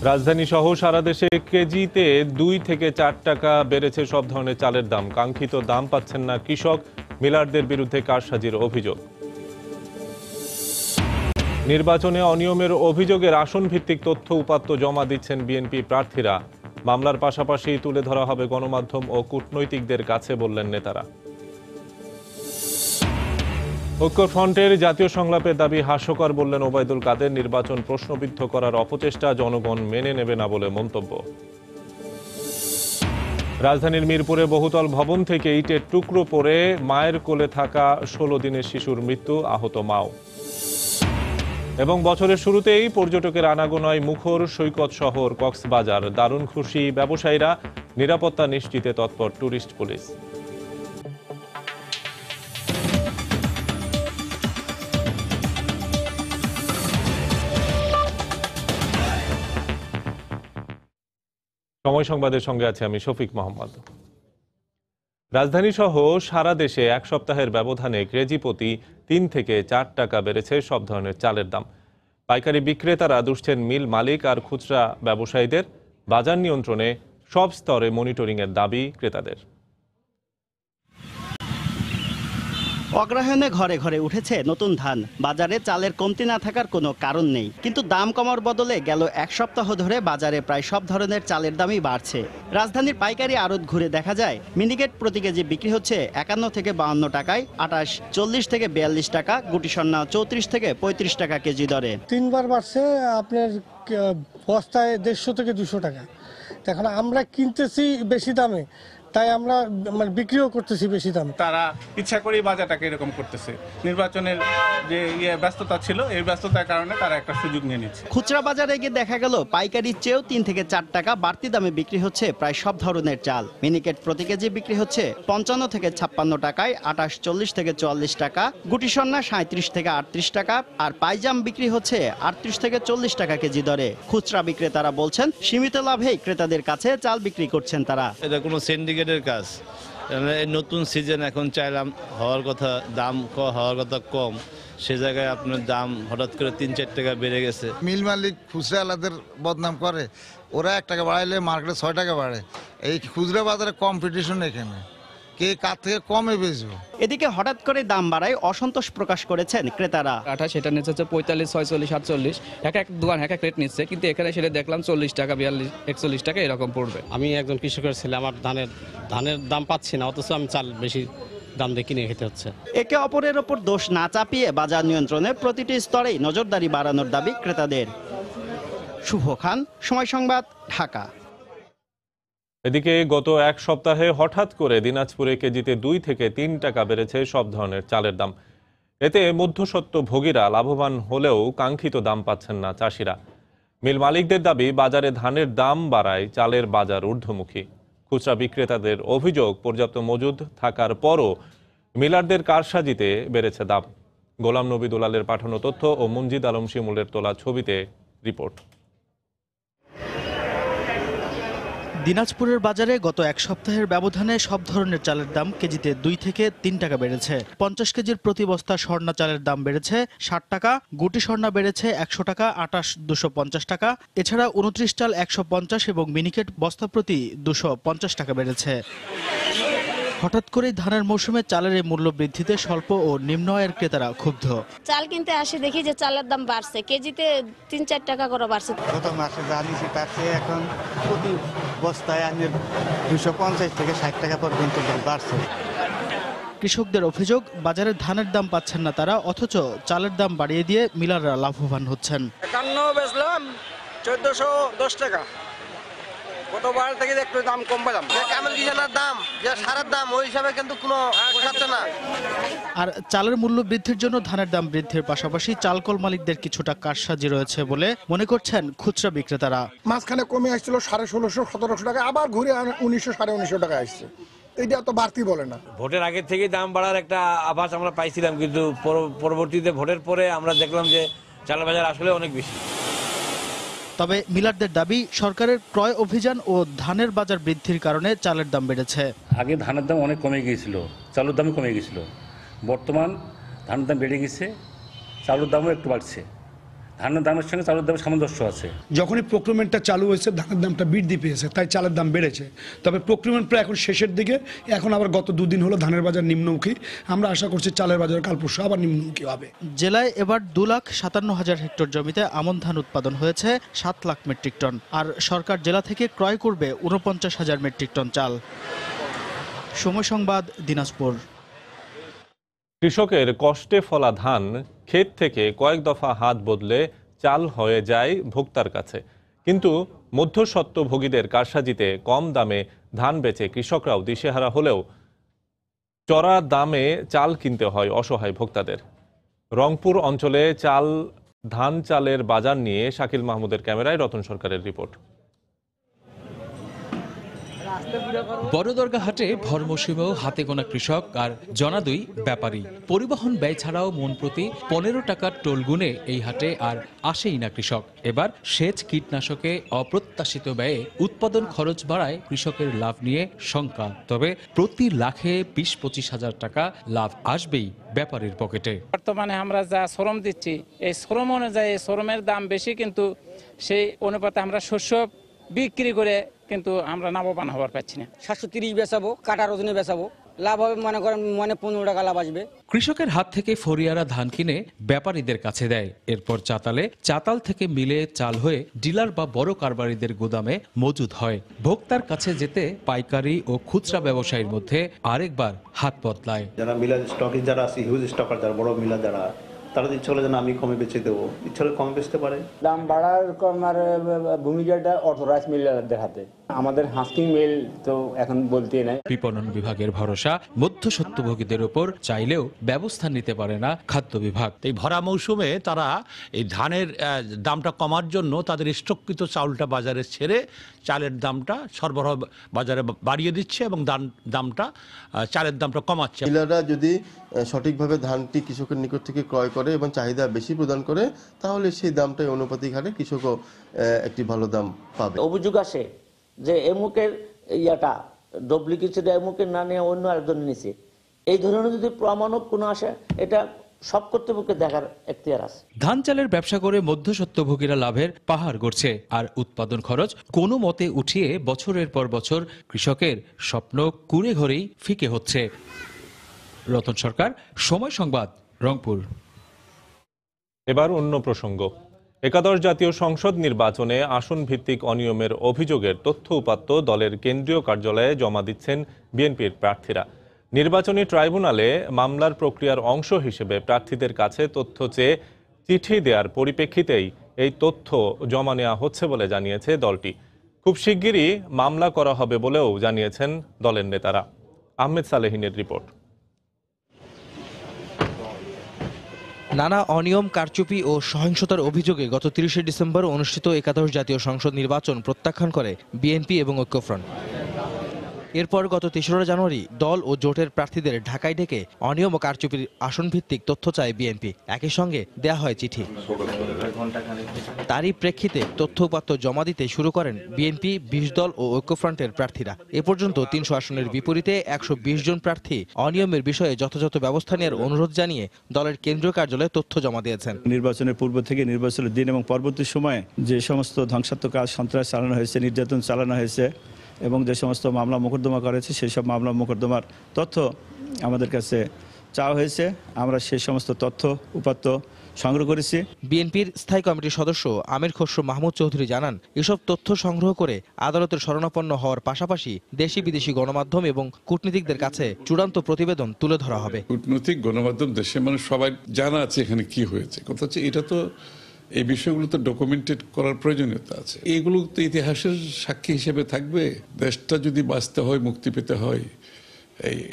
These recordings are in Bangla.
রাজধানী সহ সারা দেশে কেজিতে 2 থেকে 4 টাকা বেড়েছে সব ধরনের চালের দাম। কাঙ্ক্ষিত দাম পাচ্ছেন না কৃষক, মিলারদের বিরুদ্ধে কারসাজির অভিযোগ। নির্বাচনে অনিয়মের অভিযোগের আসন ভিত্তিক তথ্য উপাত্ত জমা দিচ্ছেন বিএনপি প্রার্থীরা। মামলার পাশাপাশি তুলে ধরা হবে গণমাধ্যম ও কূটনৈতিকদের কাছে বললেন নেতারা। ঐক্যফ্রন্টের জাতীয় সংলাপের দাবি হাস্যকর বললেন ওবায়দুল কাদের। নির্বাচন প্রশ্নবিদ্ধ করার অপচেষ্টা জনগণ মেনে নেবে না বলে মন্তব্য। রাজধানীর মিরপুরে বহুতল ভবন থেকে ইটের টুকরো পড়ে মায়ের কোলে থাকা 16 দিনের শিশুর মৃত্যু, আহত মাও। এবং বছরের শুরুতেই পর্যটকের আনাগোনায় মুখর সৈকত শহর কক্সবাজার। দারুণ খুশি ব্যবসায়ীরা, নিরাপত্তা নিশ্চিতে তৎপর ট্যুরিস্ট পুলিশ। সময় সংবাদের সঙ্গে আছে আমি শফিক মোহাম্মদ। রাজধানী সহ সারা দেশে এক সপ্তাহের ব্যবধানে কেজি প্রতি 3 থেকে 4 টাকা বেড়েছে সব ধরনের চালের দাম। পাইকারি বিক্রেতারা দুষছেন মিল মালিক আর খুচরা ব্যবসায়ীদের। বাজার নিয়ন্ত্রণে সব স্তরে মনিটরিংয়ের দাবি ক্রেতাদের। অগ্রহায়ণে ঘরে ঘরে উঠেছে নতুন ধান। বাজারে চালের কমতি না থাকার কোনো কারণ নেই, কিন্তু দাম কমার বদলে গেল এক সপ্তাহ ধরে বাজারে প্রায় সব ধরনের চালের দামই বাড়ছে। রাজধানীর পাইকারি আড়ত ঘুরে দেখা যায় মিনিকেট প্রতি কেজি বিক্রি হচ্ছে 51 থেকে 52 টাকায়, আটাশ 40 থেকে 42 টাকা, গুটি সন্না 34 থেকে 35 টাকা কেজি দরে। 3 বার বাড়ছে আপনার বস্তায় 150 থেকে 200 টাকা। এখন আমরা কিনতেছি বেশি দামে, তাই আমরা বিক্রিও করতেছি বেশি দাম। তারা ইচ্ছা করেই বাজারটাকে এরকম করতেছে। নির্বাচনের যে ব্যস্ততা ছিল, এই ব্যস্ততার কারণে তারা একটা সুযোগ নিয়ে নিচ্ছে। খুচরা বাজারে গিয়ে দেখা গেল পাইকারির চেয়েও 3 থেকে 4 টাকা বাড়তি দামে বিক্রি হচ্ছে প্রায় সব ধরনের চাল। মিনিকেট প্রতি কেজি বিক্রি হচ্ছে 55 থেকে 56 টাকায়, আটাশ 40 থেকে 44 টাকা, গুটি সন্না 37 থেকে 38 টাকা, আর পাইজাম বিক্রি হচ্ছে 38 থেকে 40 টাকা কেজি দরে। খুচরা বিক্রেতারা বলছেন সীমিত লাভেই ক্রেতাদের কাছে চাল বিক্রি করছেন তারা। এটা কোনো সিন্ডিকেটের কাজ। নতুন সিজন এখন চাইলাম হওয়ার কথা, দাম হওয়ার কথা কম, সে জায়গায় আপনার দাম হঠাৎ করে 3-4 টাকা বেড়ে গেছে। মিল মালিক খুচরা আলাদের বদনাম করে, ওরা 1 টাকা বাড়াইলে মার্কেটে 6 টাকা বাড়ে। এই খুচরা বাজারে কম্পিটিশন, এখানে কে কার থেকে কমে বেচবে। এদিকে হঠাৎ করে দাম বাড়ায় অসন্তোষ প্রকাশ করেছেন ক্রেতারা। আটা সেটা নিচ্ছে 45, 46, 47, এক এক দোকান এক এক রেট নিচ্ছে, কিন্তু এখানে সেটা দেখলাম 40 টাকা, 42, 41 টাকা এরকম পড়বে। আমি একজন কৃষকের ছেলে, আমার ধানের দাম পাচ্ছি না, অথচ আমি চাল বেশি দাম দিয়ে কিনে খেতে হচ্ছে। একে অপরের ওপর দোষ না চাপিয়ে বাজার নিয়ন্ত্রণে প্রতিটি স্তরেই নজরদারি বাড়ানোর দাবি ক্রেতাদের। শুভ খান, সময় সংবাদ, ঢাকা। এদিকে গত এক সপ্তাহে হঠাৎ করে দিনাজপুরে কেজিতে 2 থেকে 3 টাকা বেড়েছে সব ধরনের চালের দাম। এতে মধ্যস্বত্বভোগীরা লাভবান হলেও কাঙ্ক্ষিত দাম পাচ্ছেন না চাষিরা। মিল মালিকদের দাবি বাজারে ধানের দাম বাড়ায় চালের বাজার ঊর্ধ্বমুখী। খুচরা বিক্রেতাদের অভিযোগ পর্যাপ্ত মজুদ থাকার পরও মিলারদের কারসাজিতে বেড়েছে দাম। গোলাম নবী দুলালের পাঠানো তথ্য ও মঞ্জিদ আলম শিমুলের তোলা ছবিতে রিপোর্ট। দিনাজপুরের বাজারে গত এক সপ্তাহের ব্যবধানে সব ধরনের চালের দাম কেজিতে 2 থেকে 3 টাকা বেড়েছে। 50 কেজির প্রতি বস্তা স্বর্ণা চালের দাম বেড়েছে 60 টাকা, গুটি স্বর্ণা বেড়েছে 100 টাকা, আটাশ 250 টাকা। এছাড়া 29 চাল 150 এবং মিনিকেট বস্তা প্রতি 250 টাকা বেড়েছে। হঠাৎ করেই ধানের মৌসুমে চালের এই মূল্য বৃদ্ধিতে স্বল্প ও নিম্ন আয়ের ক্রেতারা ক্ষুব্ধ। চাল কিনতে আসে দেখি যে চালের দাম বাড়ছে, কেজিতে 3-4 টাকা করে বাড়ছে। গত মাসে যা নিয়েছি তার চেয়ে এখন প্রতি বস্তায় 250 থেকে 60 টাকা পর্যন্ত বাড়ছে। কৃষকদের অভিযোগ বাজারে ধানের দাম পাচ্ছেন না তারা, অথচ চালের দাম বাড়িয়ে দিয়ে মিলাররা লাভবান হচ্ছেন। 51 বেচলাম 1410 টাকা, গতবার থেকে একটু দাম কম পেলাম। কামেল কিষানের দাম, যে সারের দাম, ওই হিসাবে কিন্তু কোনো পোষাচ্ছে না। আর চালের মূল্য বৃদ্ধির জন্য ধানের দাম বৃদ্ধির পাশাপাশি চালকল মালিকদের কিছুটা কারসাজি রয়েছে বলে মনে করছেন খুচরা বিক্রেতারা। মাঝখানে কমে আসছিল 1650-1700 টাকা, আবার ঘুরে 1900-1950 টাকা আসছে। এটা তো বাড়তি বলে না। ভোটের আগে থেকে দাম বাড়ার একটা আভাস আমরা পাইছিলাম, কিন্তু পরবর্তীতে ভোটের পরে আমরা দেখলাম যে চালের বাজার আসলে অনেক বেশি। তবে মিলারদের দাবি সরকারের ক্রয় অভিযান ও ধানের বাজার বৃদ্ধির কারণে চালের দাম বেড়েছে। আগে ধানের দাম অনেক কমে গিয়েছিল, চালের দামও কমে গিয়েছিল। বর্তমান ধানের দাম বেড়ে গেছে, চালের দামও একটু বাড়ছে। ধানের দামের সঙ্গে চালের দামের সামঞ্জস্য আছে। যখনই প্রক্রিয়মেন্টটা চালু হয়েছে ধানের দামটা বৃদ্ধি পেয়েছে, তাই চালের দাম বেড়েছে। তবে প্রক্রিয়মেন্ট প্রায় এখন শেষের দিকে, এখন আবার গত দুদিন হলো ধানের বাজার নিম্নমুখী। আমরা আশা করছি চালের বাজার কাল পরশু আবার নিম্নমুখী হবে। জেলায় এবার 2,57,000 হেক্টর জমিতে আমন ধান উৎপাদন হয়েছে 7 লাখ মেট্রিক টন। আর সরকার জেলা থেকে ক্রয় করবে 49,000 মেট্রিক টন চাল। সময় সংবাদ, দিনাজপুর। কৃষকের কষ্টে ফলা ধান ক্ষেত থেকে কয়েক দফা হাত বদলে চাল হয়ে যায় ভোক্তার কাছে, কিন্তু মধ্যস্বত্বভোগীদের কারসাজিতে কম দামে ধান বেচে কৃষকরাও দিশেহারা হলেও চড়া দামে চাল কিনতে হয় অসহায় ভোক্তাদের। রংপুর অঞ্চলে ধান চালের বাজার নিয়ে শাকিল মাহমুদের ক্যামেরায় রতন সরকারের রিপোর্ট। বড়দরগা হাটে ভর মৌসুমেও হাতে গোনা কৃষক আর জনাদুই ব্যাপারী। পরিবহন ব্যয় ছাড়াও মন প্রতি 15 টাকার টোল গুনে এই হাটে আর আসেই না কৃষক। এবার সেচ কীটনাশকে অপ্রত্যাশিত ব্যয়ে উৎপাদন খরচ বাড়ায় কৃষকের লাভ নিয়ে শঙ্কা। তবে প্রতি লাখে 20-25 হাজার টাকা লাভ আসবেই ব্যাপারীর পকেটে। বর্তমানে আমরা যা শ্রম দিচ্ছি, এই শ্রম অনুযায়ী শ্রমের দাম বেশি, কিন্তু সেই অনুপাতে আমরা শস্য বিক্রি করে কিন্তু আমরা লাভবান হবার পাচ্ছি না। 730 বেচাবো, কাটার ওজনে বেচাবো, লাভ হবে মনে করেন 15 টাকা লাভ আসবে। কৃষকের হাত থেকে ফরিয়ারা ধান কিনে ব্যাপারীদের কাছে দেয়, এরপর চাতাল থেকে মিলে চাল হয়ে ডিলার বা বড় কারবারিদের গোদামে মজুদ হয়। ভোক্তার কাছে যেতে পাইকারি ও খুচরা ব্যবসায়ীর মধ্যে আরেকবার হাত বদলায়। যারা মিলার স্টকে যারা আছে, হিউজ স্টকার যারা বড় মিলার যারা, তারা ইচ্ছা হলে যেন আমি কমে বেচে দেবো, ইচ্ছা হলে কমে বেচতে পারে। দাম বাড়ার কমার ভূমিকাটা অথরাইজ মিলারদের হাতে। আমাদের হাস্কিং মিল তো এখন বলতেই নাই। বিপণন বিভাগের ভরসা মধ্যস্বত্বভোগীদের উপর, চাইলেও ব্যবস্থা নিতে পারে না খাদ্য বিভাগ। এই ভরা মৌসুমে তারা এই ধানের দামটা কমার জন্য তাদের স্টককৃত চাউলটা বাজারে ছেড়ে চালের দামটা সরবরাহ বাজারে বাড়িয়ে দিচ্ছে এবং দামটা চালের দামটা কমাচ্ছে। ডিলাররা যদি সঠিকভাবে ধানটি কৃষকের নিকট থেকে ক্রয় করে এবং চাহিদা বেশি প্রদান করে, তাহলে সেই দামটাই অনুপাতিক হারে কৃষকও একটি ভালো দাম পাবে। অভিযোগ আসে যে এমুকের ডুপ্লিকেট এমুকের না নিয়ে অন্য আরেকজন নিছে, এই ধরনের যদি প্রমাণক কোনো আসে, এটা সব কর্তৃপক্ষের দেখার এখতিয়ার আছে। ধান চালের ব্যবসা করে মধ্যস্বত্বভোগীরা লাভের পাহাড় গড়ছে, আর উৎপাদন খরচ কোনো মতে উঠিয়ে বছরের পর বছর কৃষকের স্বপ্ন কুড়ে ঘরেই ফিকে হচ্ছে। রতন সরকার, সময় সংবাদ, রংপুর। এবার অন্য প্রসঙ্গ। একাদশ জাতীয় সংসদ নির্বাচনে আসন ভিত্তিক অনিয়মের অভিযোগের তথ্য উপাত্ত দলের কেন্দ্রীয় কার্যালয়ে জমা দিচ্ছেন বিএনপির প্রার্থীরা। নির্বাচনী ট্রাইব্যুনালে মামলার প্রক্রিয়ার অংশ হিসেবে প্রার্থীদের কাছে তথ্য চেয়ে চিঠি দেওয়ার পরিপ্রেক্ষিতেই এই তথ্য জমা নেওয়া হচ্ছে বলে জানিয়েছে দলটি। খুব শিগগিরই মামলা করা হবে বলেও জানিয়েছেন দলের নেতারা। আহমেদ সালেহিনের রিপোর্ট। নানা অনিয়ম, কারচুপি ও সহিংসতার অভিযোগে গত 30 ডিসেম্বর অনুষ্ঠিত একাদশ জাতীয় সংসদ নির্বাচন প্রত্যাখ্যান করে বিএনপি এবং ঐক্যফ্রন্ট। এরপর গত 3রা জানুয়ারি দল ও জোটের প্রার্থীদের ঢাকায় ডেকে অনিয়ম ও কারচুপির আসনভিত্তিক তথ্য চায় বিএনপি। একই সঙ্গে দেয়া হয় চিঠি। তারই প্রেক্ষিতে তথ্য উপাত্ত জমা দিতে শুরু করেন বিএনপি, 20 দল ও ঐক্যফ্রন্টের প্রার্থীরা। এ পর্যন্ত 300 আসনের বিপরীতে 120 জন প্রার্থী অনিয়মের বিষয়ে যথাযথ ব্যবস্থা নেওয়ার অনুরোধ জানিয়ে দলের কেন্দ্রীয় কার্যালয়ে তথ্য জমা দিয়েছেন। নির্বাচনের পূর্ব থেকে নির্বাচনের দিন এবং পরবর্তী সময়ে যে সমস্ত ধ্বংসাত্মক কাজ, সন্ত্রাস চালানো হয়েছে, নির্যাতন চালানো হয়েছে এবং যে সমস্ত মামলা মোকদ্দমা করেছে, সেই সব মামলা মোকদ্দমার তথ্য আমাদের কাছে চাওয়া হয়েছে। আমরা সেই সমস্ত তথ্য উপাত্ত সংগ্রহ করেছি। বিএনপির স্থায়ী কমিটির সদস্য আমির খসরু মাহমুদ চৌধুরী জানান, এসব তথ্য সংগ্রহ করে আদালতের শরণাপন্ন হওয়ার পাশাপাশি দেশি বিদেশি গণমাধ্যম এবং কূটনীতিকদের কাছে চূড়ান্ত প্রতিবেদন তুলে ধরা হবে। কূটনৈতিক গণমাধ্যম, দেশের মানুষ সবাই জানা আছে এখানে কি হয়েছে। কথা হচ্ছে এটা তো এই বিষয়গুলো তো ডকুমেন্টেড করার প্রয়োজনীয়তা আছে। এইগুলো তো ইতিহাসের সাক্ষী হিসেবে থাকবে। দেশটা যদি বাঁচতে হয়, মুক্তি পেতে হয়,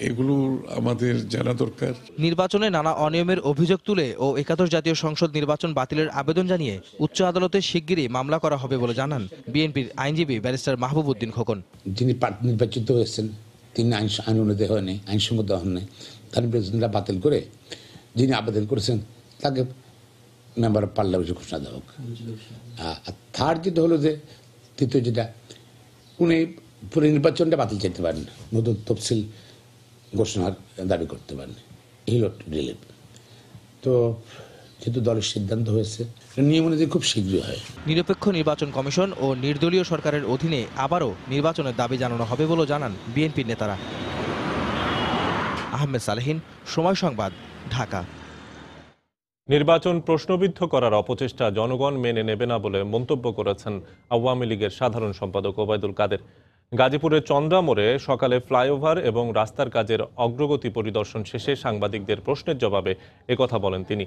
এগুলো আমাদের জানা দরকার। নির্বাচনে নানা অনিয়মের অভিযোগ তুলে ও একাদশ জাতীয় সংসদ নির্বাচন বাতিলের আবেদন জানিয়ে উচ্চ আদালতে শিগগিরই মামলা করা হবে বলে জানান বিএনপির আইনজীবী ব্যারিস্টার মাহবুব উদ্দিন খোকন। যিনি নির্বাচিত হয়েছেন তিনি আইন অনুযায়ী হয়নি, আইনসম্মত হননি, তার নির্বাচনটা বাতিল করে যিনি আবেদন করেছেন তাকে মেম্বার অফ পার্লামেন্টে ঘোষণা দেওয়া হোক। আর থার্ড যেটা হলো যে তৃতীয় যেটা, উনি পুরো নির্বাচনটা বাতিল চাইতে পারেন, নতুন তফসিল ঘোষণার দাবি করতে পারেন। এই হলো রিলিভ। তো যেহেতু দলের সিদ্ধান্ত হয়েছে, নিয়ম অনুযায়ী খুব শীঘ্রই হয়। নিরপেক্ষ নির্বাচন কমিশন ও নির্দলীয় সরকারের অধীনে আবারও নির্বাচনের দাবি জানানো হবে বলেও জানান বিএনপির নেতারা। আহমেদ সালেহীন, সময় সংবাদ, ঢাকা। নির্বাচন প্রশ্নবিদ্ধ করার অপচেষ্টা জনগণ মেনে নেবে না বলে মন্তব্য করেছেন আওয়ামী লীগের সাধারণ সম্পাদক ওবায়দুল কাদের। গাজীপুরের চন্দ্রা মোড়ে সকালে ফ্লাইওভার এবং রাস্তার কাজের অগ্রগতি পরিদর্শন শেষে সাংবাদিকদের প্রশ্নের জবাবে একথা বলেন তিনি।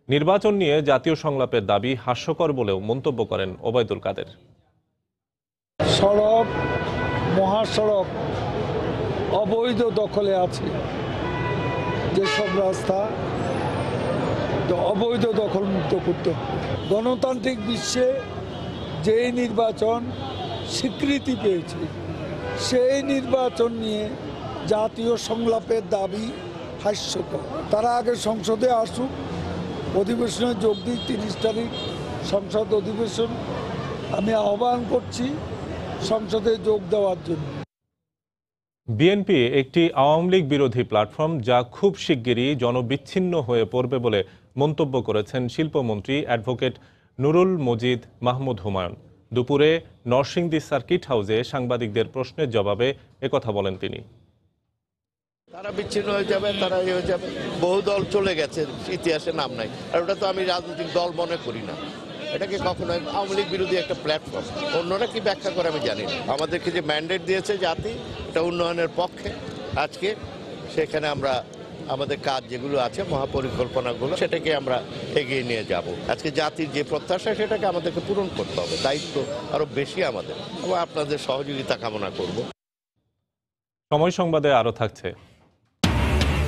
নির্বাচন নিয়ে জাতীয় সংলাপের দাবি হাস্যকর বলেও মন্তব্য করেন ওবায়দুল কাদের। সড়ক, মহাসড়ক অবৈধ দখলে আছে, যেসব রাস্তা অবৈধ দখল মুক্ত করতে হবে। গণতান্ত্রিক বিশ্বে যেই নির্বাচন স্বীকৃতি পেয়েছে সেই নির্বাচন নিয়ে জাতীয় সংলাপের দাবি হাস্যকর। তারা আগে সংসদে আসুক, অধিবেশনে যোগ দিক। 30 তারিখ সংসদ অধিবেশন, আমি আহ্বান করছি সংসদে যোগ দেওয়ার জন্য। বিএনপি একটি আওয়ামী লীগ বিরোধী প্ল্যাটফর্ম, যা খুব শিগগিরই জনবিচ্ছিন্ন হয়ে পড়বে বলে মন্তব্য করেছেন শিল্পমন্ত্রী অ্যাডভোকেট নুরুল মজিদ মাহমুদ হুমায়ুন। দুপুরে নরসিংদী সার্কিট হাউসে সাংবাদিকদের প্রশ্নের জবাবে একথা বলেন তিনি। তারা বিচ্ছিন্ন হয়ে যাবে, তারা হয়ে যাবে। বহু দল চলে গেছে, ইতিহাসে নাম নাই। আর ওটা তো আমি রাজনৈতিক দল মনে করি না। এটাকে কখনো আওয়ামী লীগ বিরোধী একটা প্ল্যাটফর্ম। অন্যরা কি ব্যাখ্যা করে আমি জানি না। আমাদেরকে যে ম্যান্ডেট দিয়েছে জাতি, এটা উন্নয়নের পক্ষে। আজকে সেখানে আমরা আমাদের কাজ যেগুলো আছে, মহাপরিকল্পনাগুলো, সেটাকে আমরা এগিয়ে নিয়ে যাব। আজকে জাতির যে প্রত্যাশা, সেটাকে আমাদেরকে পূরণ করতে হবে। দায়িত্ব আরো বেশি আমাদের, এবং আপনাদের সহযোগিতা কামনা করব। সময় সংবাদে আরো থাকছে।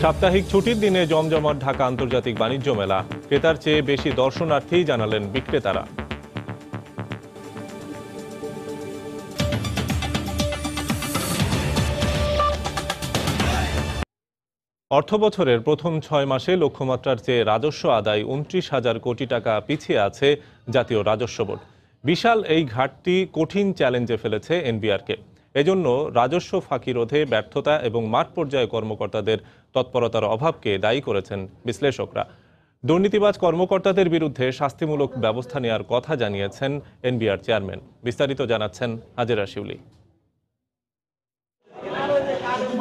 সাপ্তাহিক ছুটির দিনে জমজমাট ঢাকা আন্তর্জাতিক বাণিজ্য মেলা। ক্রেতার চেয়ে বেশি দর্শনার্থী, জানালেন বিক্রেতারা। অর্থবছরের প্রথম 6 মাসে লক্ষ্যমাত্রার চেয়ে রাজস্ব আদায় 29,000 কোটি টাকা পিছিয়ে আছে জাতীয় রাজস্ব বোর্ড। বিশাল এই ঘাটতি কঠিন চ্যালেঞ্জে ফেলেছে এনবিআরকে। এজন্য রাজস্ব ফাঁকি রোধে ব্যর্থতা এবং মাঠ পর্যায়ে কর্মকর্তাদের তৎপরতার অভাবকে দায়ী করেছেন বিশ্লেষকরা। দুর্নীতিবাজ কর্মকর্তাদের বিরুদ্ধে শাস্তিমূলক ব্যবস্থা নেওয়ার কথা জানিয়েছেন এনবিআর চেয়ারম্যান। বিস্তারিত জানাচ্ছেন হাজেরা শিউলি।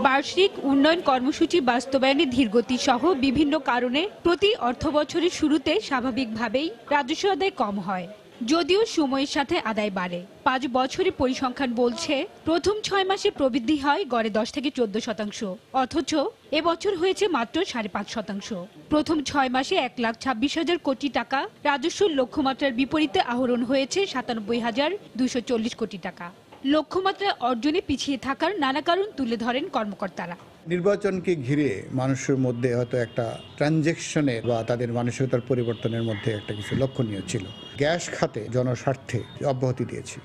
বার্ষিক উন্নয়ন কর্মসূচি বাস্তবায়নে ধীরগতি সহ বিভিন্ন কারণে প্রতি অর্থবছরের শুরুতে স্বাভাবিকভাবেই রাজস্ব আদায় কম হয়, যদিও সময়ের সাথে আদায় বাড়ে। 5 বছরের পরিসংখ্যান বলছে প্রথম 6 মাসে প্রবৃদ্ধি হয় গড়ে 10 থেকে 14%, অথচ এবছর হয়েছে মাত্র 5.5%। প্রথম 6 মাসে 1,26,000 কোটি টাকা রাজস্ব লক্ষ্যমাত্রার বিপরীতে আহরণ হয়েছে 97,240 কোটি টাকা। লক্ষ্যমাত্রা অর্জনে পিছিয়ে থাকার নানা কারণ তুলে ধরেন কর্মকর্তারা। নির্বাচনকে ঘিরে মানুষের মধ্যে হয়তো একটা ট্রানজ্যাকশনের বা তাদের মানসিকতার পরিবর্তনের মধ্যে একটা কিছু লক্ষণীয় ছিল। গ্যাস খাতে জনস্বার্থে অব্যাহতি দিয়েছি,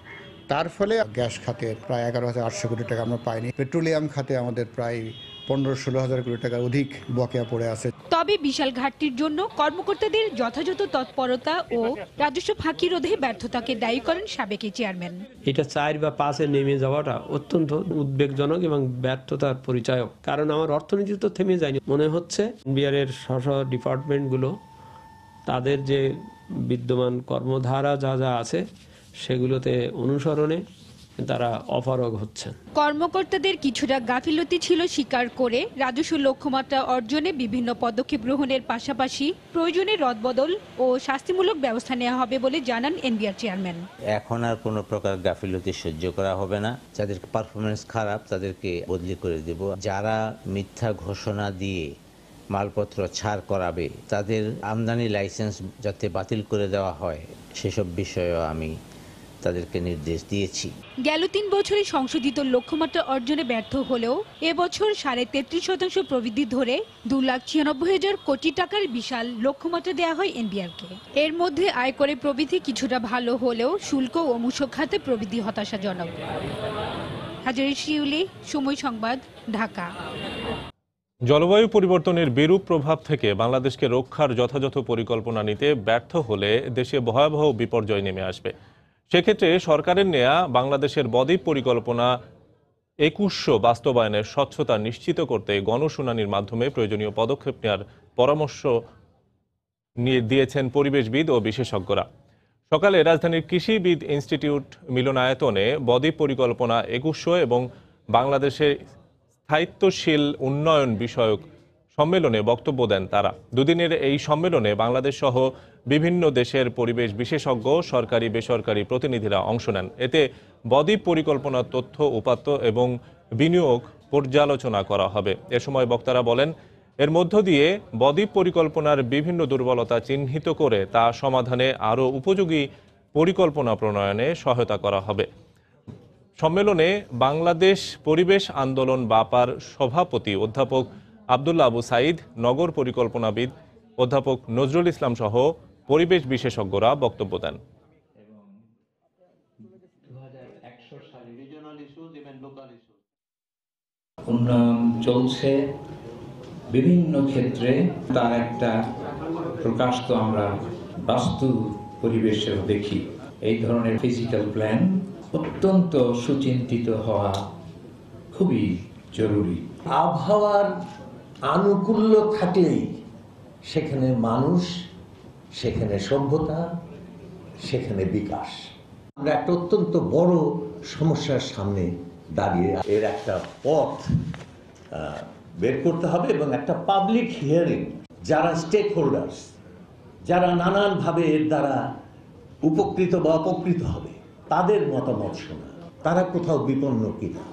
তার ফলে গ্যাস খাতে প্রায় 11,800 কোটি টাকা আমরা পাইনি। পেট্রোলিয়াম খাতে আমাদের প্রায় 15-16,000 কোটি টাকার অধিক বকেয়া পড়ে আছে। তবে বিশাল ঘাটতির জন্য কর্মকর্তাদের যথাযথ তৎপরতা ও রাজস্ব ফাঁকি রোধে ব্যর্থতাকে দায়ী করেন সাবেক চেয়ারম্যান। এটা 4 বা 5-এ নেমে যাওয়াটা অত্যন্ত উদ্বেগজনক এবং ব্যর্থতার পরিচায়ক। কারণ আমার অর্থনীতি তো থেমে যায়নি। মনে হচ্ছে এনবিআর এর স্ব ডিপার্টমেন্টগুলো তাদের যে বিদ্যমান কর্মধারা যা যা আছে সেগুলোতে অনুসরণে তারা অপারগ হচ্ছেন। কর্মকর্তাদের কিছুটা গাফিলতি ছিল স্বীকার করে রাজস্ব লক্ষ্যমাত্রা অর্জনে বিভিন্ন পদক্ষেপ গ্রহণের পাশাপাশি প্রয়োজনে রদবদল ও শাস্তিমূলক ব্যবস্থা নেওয়া হবে বলে জানান এনবিআর চেয়ারম্যান। এখন আর কোনো প্রকার গাফিলতি সহ্য করা হবে না। যাদের পারফরমেন্স খারাপ তাদেরকে বদলি করে দেব। যারা মিথ্যা ঘোষণা দিয়ে মালপত্র ছাড় করাবে তাদের আমদানি লাইসেন্স যাতে বাতিল করে দেওয়া হয় সেসব বিষয়েও আমি তাদেরকে নির্দেশ দিয়েছি। গেল 3 বছরে সংশোধিত লক্ষ্যমাত্রা অর্জনে ব্যর্থ হলেও এবছর 33.5% প্রবৃদ্ধি ধরে 2,96,000 কোটি টাকার বিশাল লক্ষ্যমাত্রা দেওয়া হয় এনবিআরকে। এর মধ্যে আয়করে প্রবৃদ্ধি কিছুটা ভালো হলেও শুল্ক ও মূসক খাতে প্রবৃদ্ধি হতাশাজনক। হাজারি শিউলি, সময় সংবাদ, ঢাকা। জলবায়ু পরিবর্তনের বিরূপ প্রভাব থেকে বাংলাদেশকে রক্ষার যথাযথ পরিকল্পনা নিতে ব্যর্থ হলে দেশে ভয়াবহ বিপর্যয় নেমে আসবে। সেক্ষেত্রে সরকারের নেয়া বাংলাদেশের বদ্বীপ পরিকল্পনা 2100 বাস্তবায়নের স্বচ্ছতা নিশ্চিত করতে গণশুনানির মাধ্যমে প্রয়োজনীয় পদক্ষেপ নেওয়ার পরামর্শ দিয়েছেন পরিবেশবিদ ও বিশেষজ্ঞরা। সকালে রাজধানীর কৃষিবিদ ইনস্টিটিউট মিলনায়তনে বদ্বীপ পরিকল্পনা 2100 এবং বাংলাদেশের স্থায়িত্বশীল উন্নয়ন বিষয়ক সম্মেলনে বক্তব্য দেন তারা। দুদিনের এই সম্মেলনে বাংলাদেশ সহ বিভিন্ন দেশের পরিবেশ বিশেষজ্ঞ, সরকারি বেসরকারি প্রতিনিধিরা অংশ নেন। এতে বদ্বীপ পরিকল্পনার তথ্য, উপাত্ত এবং বিনিয়োগ পর্যালোচনা করা হবে। এ সময় বক্তারা বলেন, এর মধ্য দিয়ে বদ্বীপ পরিকল্পনার বিভিন্ন দুর্বলতা চিহ্নিত করে তা সমাধানে আরও উপযোগী পরিকল্পনা প্রণয়নে সহায়তা করা হবে। সম্মেলনে বাংলাদেশ পরিবেশ আন্দোলন বাপার সভাপতি অধ্যাপক আব্দুল্লাহ আবু সাইদ, নগর পরিকল্পনাবিদ অধ্যাপক নজরুল ইসলাম সহ পরিবেশ বিশেষজ্ঞরা বক্তব্য দেন। উন্নয়ন চলছে বিভিন্ন ক্ষেত্রে, তার একটা প্রকাশ তো আমরা বাস্তু পরিবেশেও দেখি। এই ধরনের ফিজিক্যাল প্ল্যান অত্যন্ত সুচিন্তিত হওয়া খুবই জরুরি। আবহাওয়ার আনুকূল্য থাকলেই সেখানে মানুষ, সেখানে সভ্যতা, সেখানে বিকাশ। আমরা একটা অত্যন্ত বড় সমস্যার সামনে দাঁড়িয়ে, এর একটা পথ বের করতে হবে এবং একটা পাবলিক হিয়ারিং, যারা স্টেক হোল্ডার্স, যারা নানানভাবে এর দ্বারা উপকৃত বা অপকৃত হবে, তাদের মতামত শোনা, তারা কোথাও বিপন্ন কিনা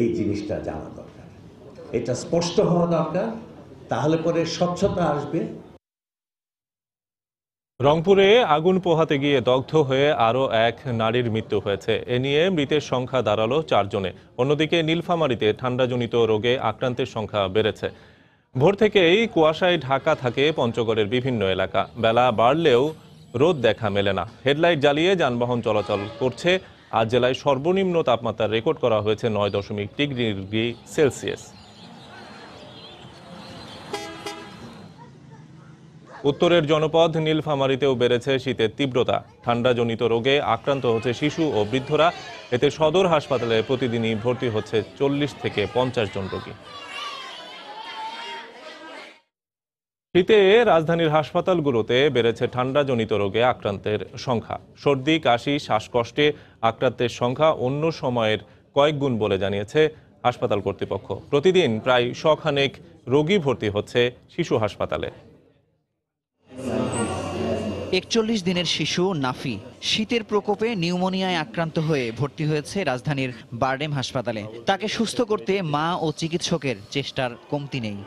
এই জিনিসটা জানা দরকার। এটা স্পষ্ট হওয়া দরকার, তাহলে পরে স্বচ্ছতা আসবে। রংপুরে আগুন পোহাতে গিয়ে দগ্ধ হয়ে আরও এক নারীর মৃত্যু হয়েছে। এ নিয়ে মৃতের সংখ্যা দাঁড়ালো 4 জনে। অন্যদিকে নীলফামারীতে ঠান্ডাজনিত রোগে আক্রান্তের সংখ্যা বেড়েছে। ভোর থেকেই কুয়াশায় ঢাকা থাকে পঞ্চগড়ের বিভিন্ন এলাকা। বেলা বাড়লেও রোদ দেখা মেলে না। হেডলাইট জ্বালিয়ে যানবাহন চলাচল করছে। আজ জেলায় সর্বনিম্ন তাপমাত্রা রেকর্ড করা হয়েছে 9.0 ডিগ্রি সেলসিয়াস। উত্তরের জনপদ নীলফামারীতেও বেড়েছে শীতের তীব্রতা। ঠান্ডাজনিত রোগে আক্রান্ত হচ্ছে শিশু ও বৃদ্ধরা। এতে সদর হাসপাতালে প্রতিদিনই ভর্তি হচ্ছে 40 থেকে 50 জন রোগী। শীতে রাজধানীর হাসপাতালগুলোতে বেড়েছে ঠান্ডাজনিত রোগে আক্রান্তের সংখ্যা। সর্দি, কাশি, শ্বাসকষ্টে আক্রান্তের সংখ্যা অন্য সময়ের কয়েক গুণ বলে জানিয়েছে হাসপাতাল কর্তৃপক্ষ। প্রতিদিন প্রায় 100 খানেক রোগী ভর্তি হচ্ছে শিশু হাসপাতালে। 41 দিনের শিশু নাফি শীতের প্রকোপে নিউমোনিয়ায় আক্রান্ত হয়ে ভর্তি হয়েছে রাজধানীর বারডেম হাসপাতালে। তাকে সুস্থ করতে মা ও চিকিৎসকের চেষ্টার কমতি নেই।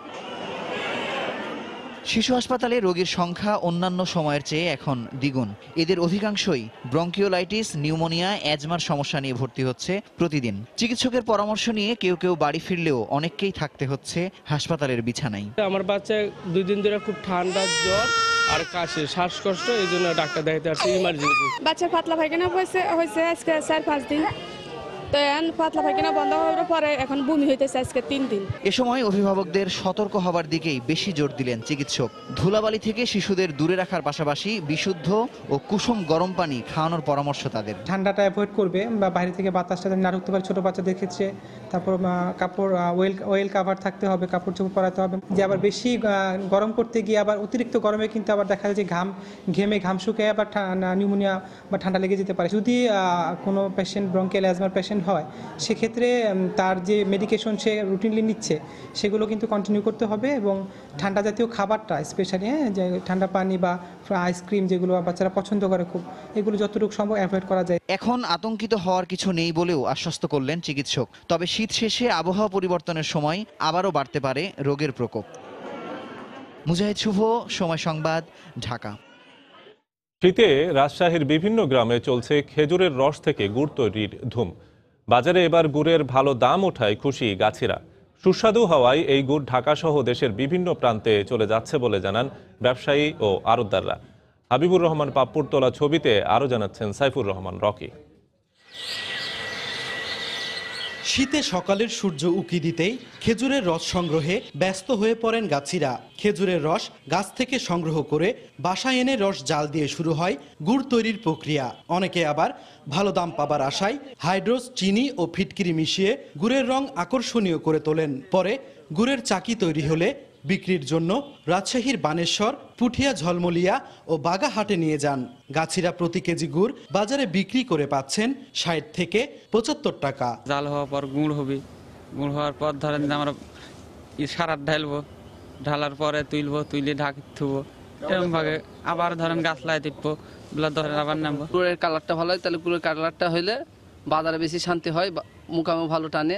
শিশু হাসপাতালে রোগীর সংখ্যা অন্যান্য সময়ের চেয়ে এখন দ্বিগুণ। এদের অধিকাংশই ব্রঙ্কিওলাইটিস, নিউমোনিয়া, অ্যাজমার সমস্যা নিয়ে ভর্তি হচ্ছে প্রতিদিন। চিকিৎসকের পরামর্শ নিয়ে কেউ কেউ বাড়ি ফিরলেও অনেককেই থাকতে হচ্ছে হাসপাতালের বিছানায়। আমার বাচ্চা 2 দিন ধরে খুব ঠান্ডা, জ্বর আর কাশি, শ্বাসকষ্ট, এই জন্য ডাক্তার দেখাতে আসছে ইমার্জেন্সি। বাচ্চা পাতলা পায়খানা হয়েছে আজকে 4-5 দিন। তো এখন পাতলা পায়খানা বন্ধ হওয়ার পরে এখন বমি হইতেছে আজকে 3 দিন। এ সময় অভিভাবকদের সতর্ক হবার দিকেই বেশি জোর দিলেন চিকিৎসক। ধুলাবালি থেকে শিশুদের দূরে রাখার পাশাপাশি বিশুদ্ধ ও কুসুম গরম পানি খাওয়ানোর পরামর্শ তাদের। ঠান্ডাটা অ্যাভয়েড করবে বা বাইরে থেকে বাতাসটা না ঢুকতে পারে ছোট বাচ্চাদের ক্ষেত্রে। তারপর কাপড় ওয়েল কাভার থাকতে হবে, কাপড় চোপড় পরাতে হবে। যে আবার বেশি গরম করতে গিয়ে আবার অতিরিক্ত গরমে কিন্তু আবার দেখা যায় যে ঘেমে ঘাম শুকিয়ে আবার নিউমোনিয়া বা ঠান্ডা লেগে যেতে পারে। যদি কোনো পেশেন্ট ব্রঙ্কিয়াল অ্যাজমার পেশেন্ট হয়, সেক্ষেত্রে তার যে মেডিকেশন সে রুটিনলি নিচ্ছে সেগুলো কিন্তু কন্টিনিউ করতে হবে এবং ঠান্ডা জাতীয় খাবারটা স্পেশালি যে ঠান্ডা পানি বা আইসক্রিম যেগুলো বাচ্চারা পছন্দ করে খুব, এগুলো যতটুকু সম্ভব অ্যাভয়েড করা যায়। এখন আতঙ্কিত হওয়ার কিছু নেই বলেও আশ্বস্ত করলেন চিকিৎসক। তবে শীত শেষে আবহাওয়া পরিবর্তনের সময় আবারও বাড়তে পারে রোগের প্রকোপ। মুজাহিদ শুভ, সময় সংবাদ, ঢাকা। শীতে রাজশাহীর বিভিন্ন গ্রামে চলছে খেজুরের রস থেকে গুড় তৈরির ধুম। বাজারে এবার গুড়ের ভালো দাম ওঠায় খুশি গাছিরা। সুস্বাদু হওয়ায় এই গুড় ঢাকাসহ দেশের বিভিন্ন প্রান্তে চলে যাচ্ছে বলে জানান ব্যবসায়ী ও আড়তদাররা। হাবিবুর রহমান পাপ্পুর তোলা ছবিতে আরও জানাচ্ছেন সাইফুর রহমান রকি। শীতে সকালের সূর্য উঁকি দিতেই খেজুরের রস সংগ্রহে ব্যস্ত হয়ে পড়েন গাছিরা। খেজুরের রস গাছ থেকে সংগ্রহ করে বাসায় এনে রস জাল দিয়ে শুরু হয় গুড় তৈরির প্রক্রিয়া। অনেকে আবার ভালো দাম পাবার আশায় হাইড্রোস, চিনি ও ফিটকিরি মিশিয়ে গুড়ের রং আকর্ষণীয় করে তোলেন। পরে গুড়ের চাকি তৈরি হলে বিক্রির জন্য রাজশাহীর বানেশ্বর, পুঠিয়া, ঝলমলিয়া ও বাগাহাটে নিয়ে যান। গাছিরা প্রতি কেজি গুড় বাজারে বিক্রি করে পাচ্ছেন ৬০ থেকে ৭৫ টাকা। জাল হওয়ার পর গুড় হবে, গুড় হওয়ার পর ধরেন আমরা সারাত ঢালবো, ঢালার পরে তুলে ঢাকি থুবো, এরকম ভাবে আবার ধরেন গাছ লাই টিপবো, ধরেন আবার নামবো। গুড়ের কালারটা ভালো হয়, তাহলে গুড়ের কালারটা হইলে বাজারে বেশি শান্তি হয়, মুকামে ভালো টানে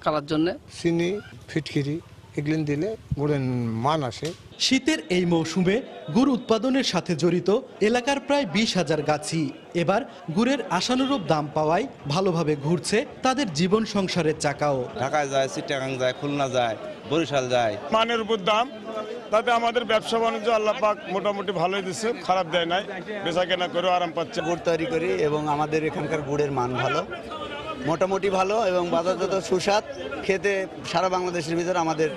কালার জন্য। চিনি, ফিটকিরি এগুলো দিলে গুড়ের মান আসে। শীতের এই মৌসুমে গুড় উৎপাদনের সাথে জড়িত এলাকার প্রায় ২০,০০০ গাছি এবার গুড়ের আশানুরূপ দাম পাওয়ায় ভালোভাবে ঘুরছে তাদের জীবন সংসারের চাকাও। ঢাকায় যায়, চিটাগাং যায়, খুলনা যায়, বরিশাল যায়। মানের উপর দাম, তাতে আমাদের ব্যবসা বাণিজ্য আল্লাহ পাক মোটামুটি ভালোই দিচ্ছে, খারাপ দেয় নাই, বেচা কেনা করেও আরাম পাচ্ছে। গুড় তৈরি করি এবং আমাদের এখানকার গুড়ের মান ভালো, মোটামুটি ভালো এবং বাজারজাত সুস্বাদ, খেতে সারা বাংলাদেশের ভিতরে আমাদের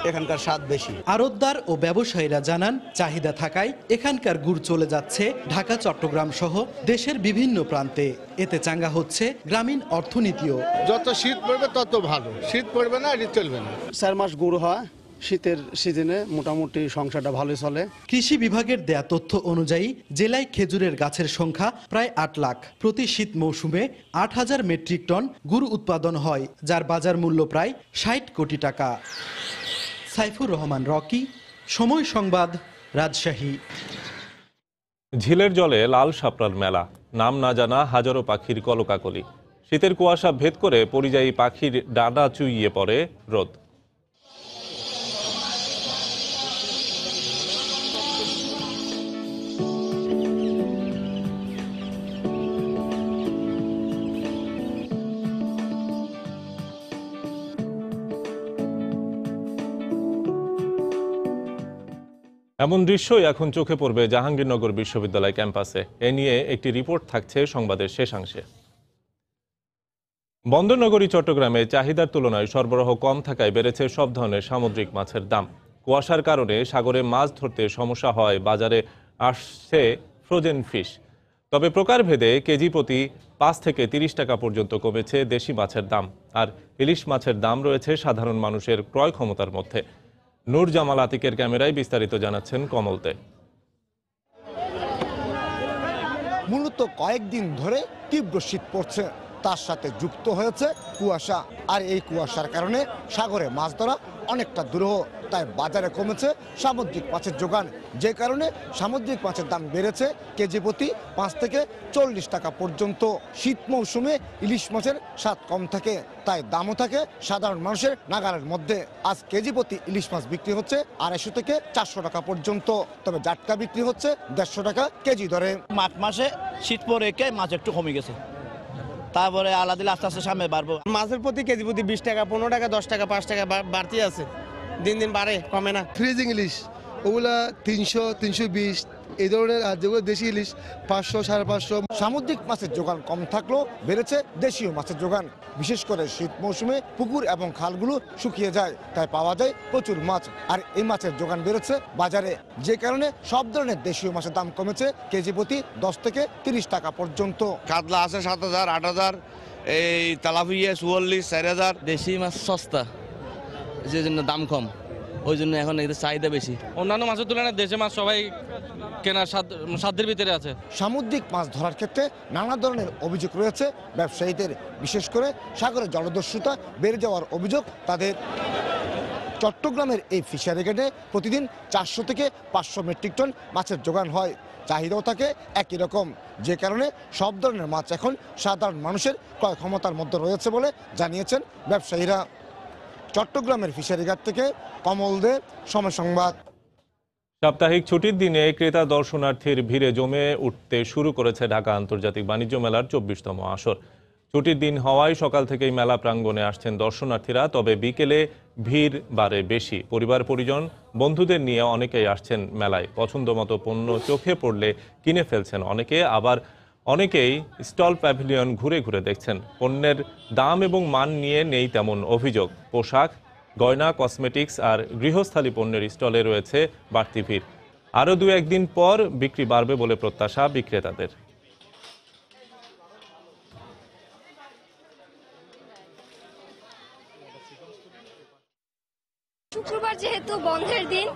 এখানকার স্বাদ বেশি। আড়তদার ও ব্যবসায়ীরা জানান, চাহিদা থাকায় এখানকার গুড় চলে যাচ্ছে ঢাকা, চট্টগ্রাম সহ দেশের বিভিন্ন প্রান্তে। এতে চাঙ্গা হচ্ছে গ্রামীণ অর্থনীতিও। যত শীত পড়বে তত ভালো, শীত পড়বে না এটা চলবে না। ৪ মাস গুড় হয়, শীতের সিজনে মোটামুটি সংসারটা ভালোই চলে। কৃষি বিভাগের দেয়া তথ্য অনুযায়ী জেলায় খেজুরের গাছের সংখ্যা প্রায় ৮ লাখ। প্রতি শীত মৌসুমে ৮,০০০ মেট্রিক টন গুড় উৎপাদন হয়, যার বাজার মূল্য প্রায় ৬০ কোটি টাকা। সাইফুর রহমান রকি, সময় সংবাদ, রাজশাহী। ঝিলের জলে লাল শাপলার মেলা, নাম না জানা হাজারো পাখির কলকাকলি। শীতের কুয়াশা ভেদ করে পরিযায়ী পাখির ডানা চুইয়ে পড়ে রোদ। এমন দৃশ্যই এখন চোখে পড়বে জাহাঙ্গীরনগর বিশ্ববিদ্যালয় ক্যাম্পাসে। এ নিয়ে একটি রিপোর্ট থাকছে সংবাদের শেষাংশে। বন্দরনগরী চট্টগ্রামে চাহিদার তুলনায় সরবরাহ কম থাকায় বেড়েছে সব ধরনের সামুদ্রিক মাছের দাম। কুয়াশার কারণে সাগরে মাছ ধরতে সমস্যা হয়, বাজারে আসছে ফ্রোজেন ফিশ। তবে প্রকারভেদে কেজি প্রতি ৫ থেকে ৩০ টাকা পর্যন্ত কমেছে দেশি মাছের দাম। আর ইলিশ মাছের দাম রয়েছে সাধারণ মানুষের ক্রয় ক্ষমতার মধ্যে। নূর জামাল আতিকের ক্যামেরায় বিস্তারিত জানাচ্ছেন কমলতে। মূলত কয়েকদিন ধরে তীব্র শীত পড়ছে, তার সাথে যুক্ত হয়েছে কুয়াশা। আর এই কুয়াশার কারণে সাগরে মাছ ধরা অনেকটা দুরূহ, তাই বাজারে কমেছে সামুদ্রিক মাছের যোগান, যে কারণে সামুদ্রিক মাছের দাম বেড়েছে কেজি প্রতি ৫ থেকে ৪০ টাকা পর্যন্ত। শীত মৌসুমে ইলিশ মাছের স্বাদ কম থাকে, তাই দামও থাকে সাধারণ মানুষের নাগালের মধ্যে। আজ কেজি প্রতি ইলিশ মাছ বিক্রি হচ্ছে ২৫০ থেকে ৪০০ টাকা পর্যন্ত, তবে জাটকা বিক্রি হচ্ছে ১৫০ টাকা কেজি দরে। মাঘ মাসে শীত পরে মাছ একটু কমে গেছে, তারপরে আলাদা আস্তে আস্তে সামনে বাড়বো। মাছের প্রতি কেজি প্রতি ২০ টাকা, ১৫ টাকা, ১০ টাকা, ৫ টাকা বাড়তি আছে, দিন দিন বাড়ে, কমে না। ফ্রিজিং ইলিশ ওগুলা ৩০০, ৩২০ এই ধরনের, আর যেগুলো দেশি ইলিশ ৫০০, ৫৫০। সামুদ্রিক মাছের যোগান কম থাকলেও বেড়েছে দেশীয় মাছের যোগান। বিশেষ করে শীত মৌসুমে পুকুর এবং খালগুলো শুকিয়ে যায়, তাই পাওয়া যায় প্রচুর মাছ। আর এই মাছের যোগান বেড়েছে বাজারে, যে কারণে সব ধরনের দেশীয় মাছের দাম কমেছে কেজি প্রতি ১০ থেকে ৩০ টাকা পর্যন্ত। কাতলা আছে ৭,০০০, ৮,০০০, এই তেলাপিয়া ৪৪, ৪,০০০। দেশি মাছ সস্তা, যে জন্য দাম কম, ওই জন্য এখন এদের চাহিদা বেশি। অন্যান্য মাছের তুলনায় দেশি মাছ সবাই কেনার সাধ্যের ভিতরে আছে। সামুদ্রিক মাছ ধরার ক্ষেত্রে নানা ধরনের অভিযোগ রয়েছে ব্যবসায়ীদের, বিশেষ করে সাগরে জলদস্যুতা বেড়ে যাওয়ার অভিযোগ তাদের। চট্টগ্রামের এই ফিশারি ঘাটে প্রতিদিন ৪০০ থেকে ৫০০ মেট্রিক টন মাছের যোগান হয়, চাহিদাও থাকে একই রকম, যে কারণে সব ধরনের মাছ এখন সাধারণ মানুষের ক্রয় ক্ষমতার মধ্যে রয়েছে বলে জানিয়েছেন ব্যবসায়ীরা। চট্টগ্রামের ফিশারিঘাট থেকে কমল দে, সময় সংবাদ। সাপ্তাহিক ছুটির দিনে ক্রেতা দর্শনার্থীর ভিড়ে জমে উঠতে শুরু করেছে ঢাকা আন্তর্জাতিক বাণিজ্য মেলার ২৪তম আসর। ছুটির দিন হওয়ায় সকাল থেকেই মেলা প্রাঙ্গণে আসছেন দর্শনার্থীরা, তবে বিকেলে ভিড় বাড়ে বেশি। পরিবার পরিজন বন্ধুদের নিয়ে অনেকেই আসছেন মেলায়। পছন্দ মতো পণ্য চোখে পড়লে কিনে ফেলছেন অনেকে, আবার অনেকেই স্টল প্যাভিলিয়ন ঘুরে ঘুরে দেখছেন। পণ্যের দাম এবং মান নিয়ে নেই তেমন অভিযোগ। পোশাক, গয়না, কসমেটিক্স আর গৃহস্থালী পণ্যের স্টলে রয়েছে বাড়তি ভিড়। আরও ২-১ দিন পর বিক্রি বাড়বে বলে প্রত্যাশা বিক্রেতাদের। শুক্রবার যেহেতু বন্ধের দিন,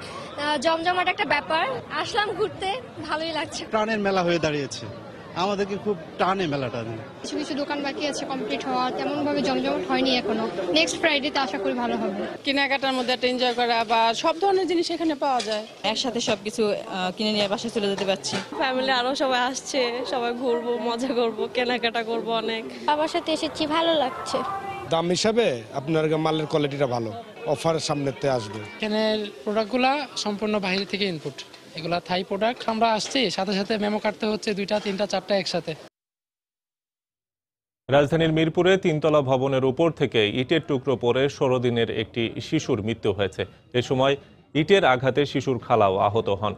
জমজমাট একটা ব্যাপার, আসলাম ঘুরতে, ভালোই লাগছে। প্রাণের মেলা হয়ে দাঁড়িয়েছে, আমাদেরকে খুব টানে মেলাটা। কিছু কিছু দোকান বাকি আছে কমপ্লিট হওয়া, তেমন ভাবে জমজমাট হয়নি এখনো। নেক্সট ফ্রাইডেতে আশা করি ভালো হবে। কেনাকাটার মধ্যে একটা এনজয় করা বা সব ধরনের জিনিস এখানে পাওয়া যায়। একসাথে সবকিছু কিনে নিয়ে বাসায় চলে যেতে পারছি। ফ্যামিলি আরো সবাই আসছে, সবাই ঘুরবো, মজা করবো, কেনাকাটা করবো অনেক। বাবার সাথে এসেছি, ভালো লাগছে। দাম হিসাবে আপনার মালের কোয়ালিটিটা ভালো, অফার সামনেতে আসবে। এখানের প্রোডাক্টগুলা সম্পূর্ণ বাইরে থেকে ইনপুট, এগুলা থাই প্রোডাক্ট। আমরা আসছি, সাথে সাথে মেমো কাটতে হচ্ছে 2টা 3টা 4টা একসাথে। রাজধানীর মিরপুরে 3তলা ভবনের উপর থেকে ইটের টুকরো পড়ে 16 দিনের একটি শিশুর মৃত্যু হয়েছে। এ সময় ইটের আঘাতে শিশুর খালাও আহত হন।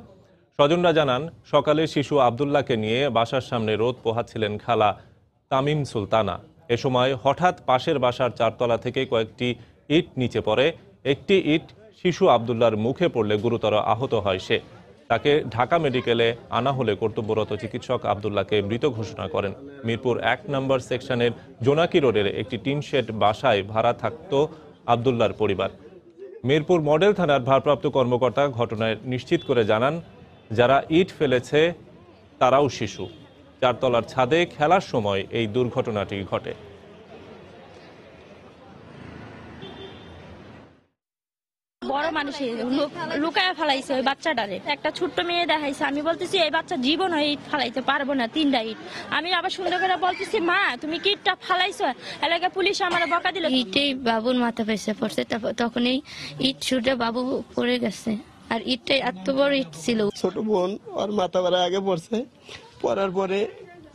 স্বজনরা জানান, সকালে শিশু আব্দুল্লাহকে নিয়ে বাসার সামনে রোদ পোহাচ্ছিলেন খালা তামিম সুলতানা। এ সময় হঠাৎ পাশের বাসার 4তলা থেকে কয়েকটি ইট নিচে পড়ে। একটি ইট শিশু আব্দুল্লাহর মুখে পড়লে গুরুতর আহত হয় সে। তাকে ঢাকা মেডিকেলে আনা হলে কর্তব্যরত চিকিৎসক আব্দুল্লাহকে মৃত ঘোষণা করেন। মিরপুর 1 নম্বর সেকশনের জোনাকি রোডের একটি টিন শেড বাসায় ভাড়া থাকত আব্দুল্লাহর পরিবার। মিরপুর মডেল থানার ভারপ্রাপ্ত কর্মকর্তা ঘটনায় নিশ্চিত করে জানান, যারা ইট ফেলেছে তারাও শিশু। 4তলার ছাদে খেলার সময় এই দুর্ঘটনাটি ঘটে। বড় মানুষই লুকায় ফেলাইছে ওই বাচ্চাটারে। একটা ছোট্ট মেয়ে দেখাইছে, আমি বলতেছি এই বাচ্চা জীবন হয়ে ইট ফালাইতে পারবো না, 3টা ইট। আমি আবার সুন্দর করে বলতেছি, মা তুমি কি ইটটা ফালাইছো? এলাকায় পুলিশ আমার বকা দিল। ইটেই বাবুর মাথা পেছে পড়ছে, তখন এই ইট ছুটে বাবু পড়ে গেছে। আর ইটটাই এত বড় ইট ছিল। ছোট বোন ওর মাথা বাড়া আগে পড়ছে, পড়ার পরে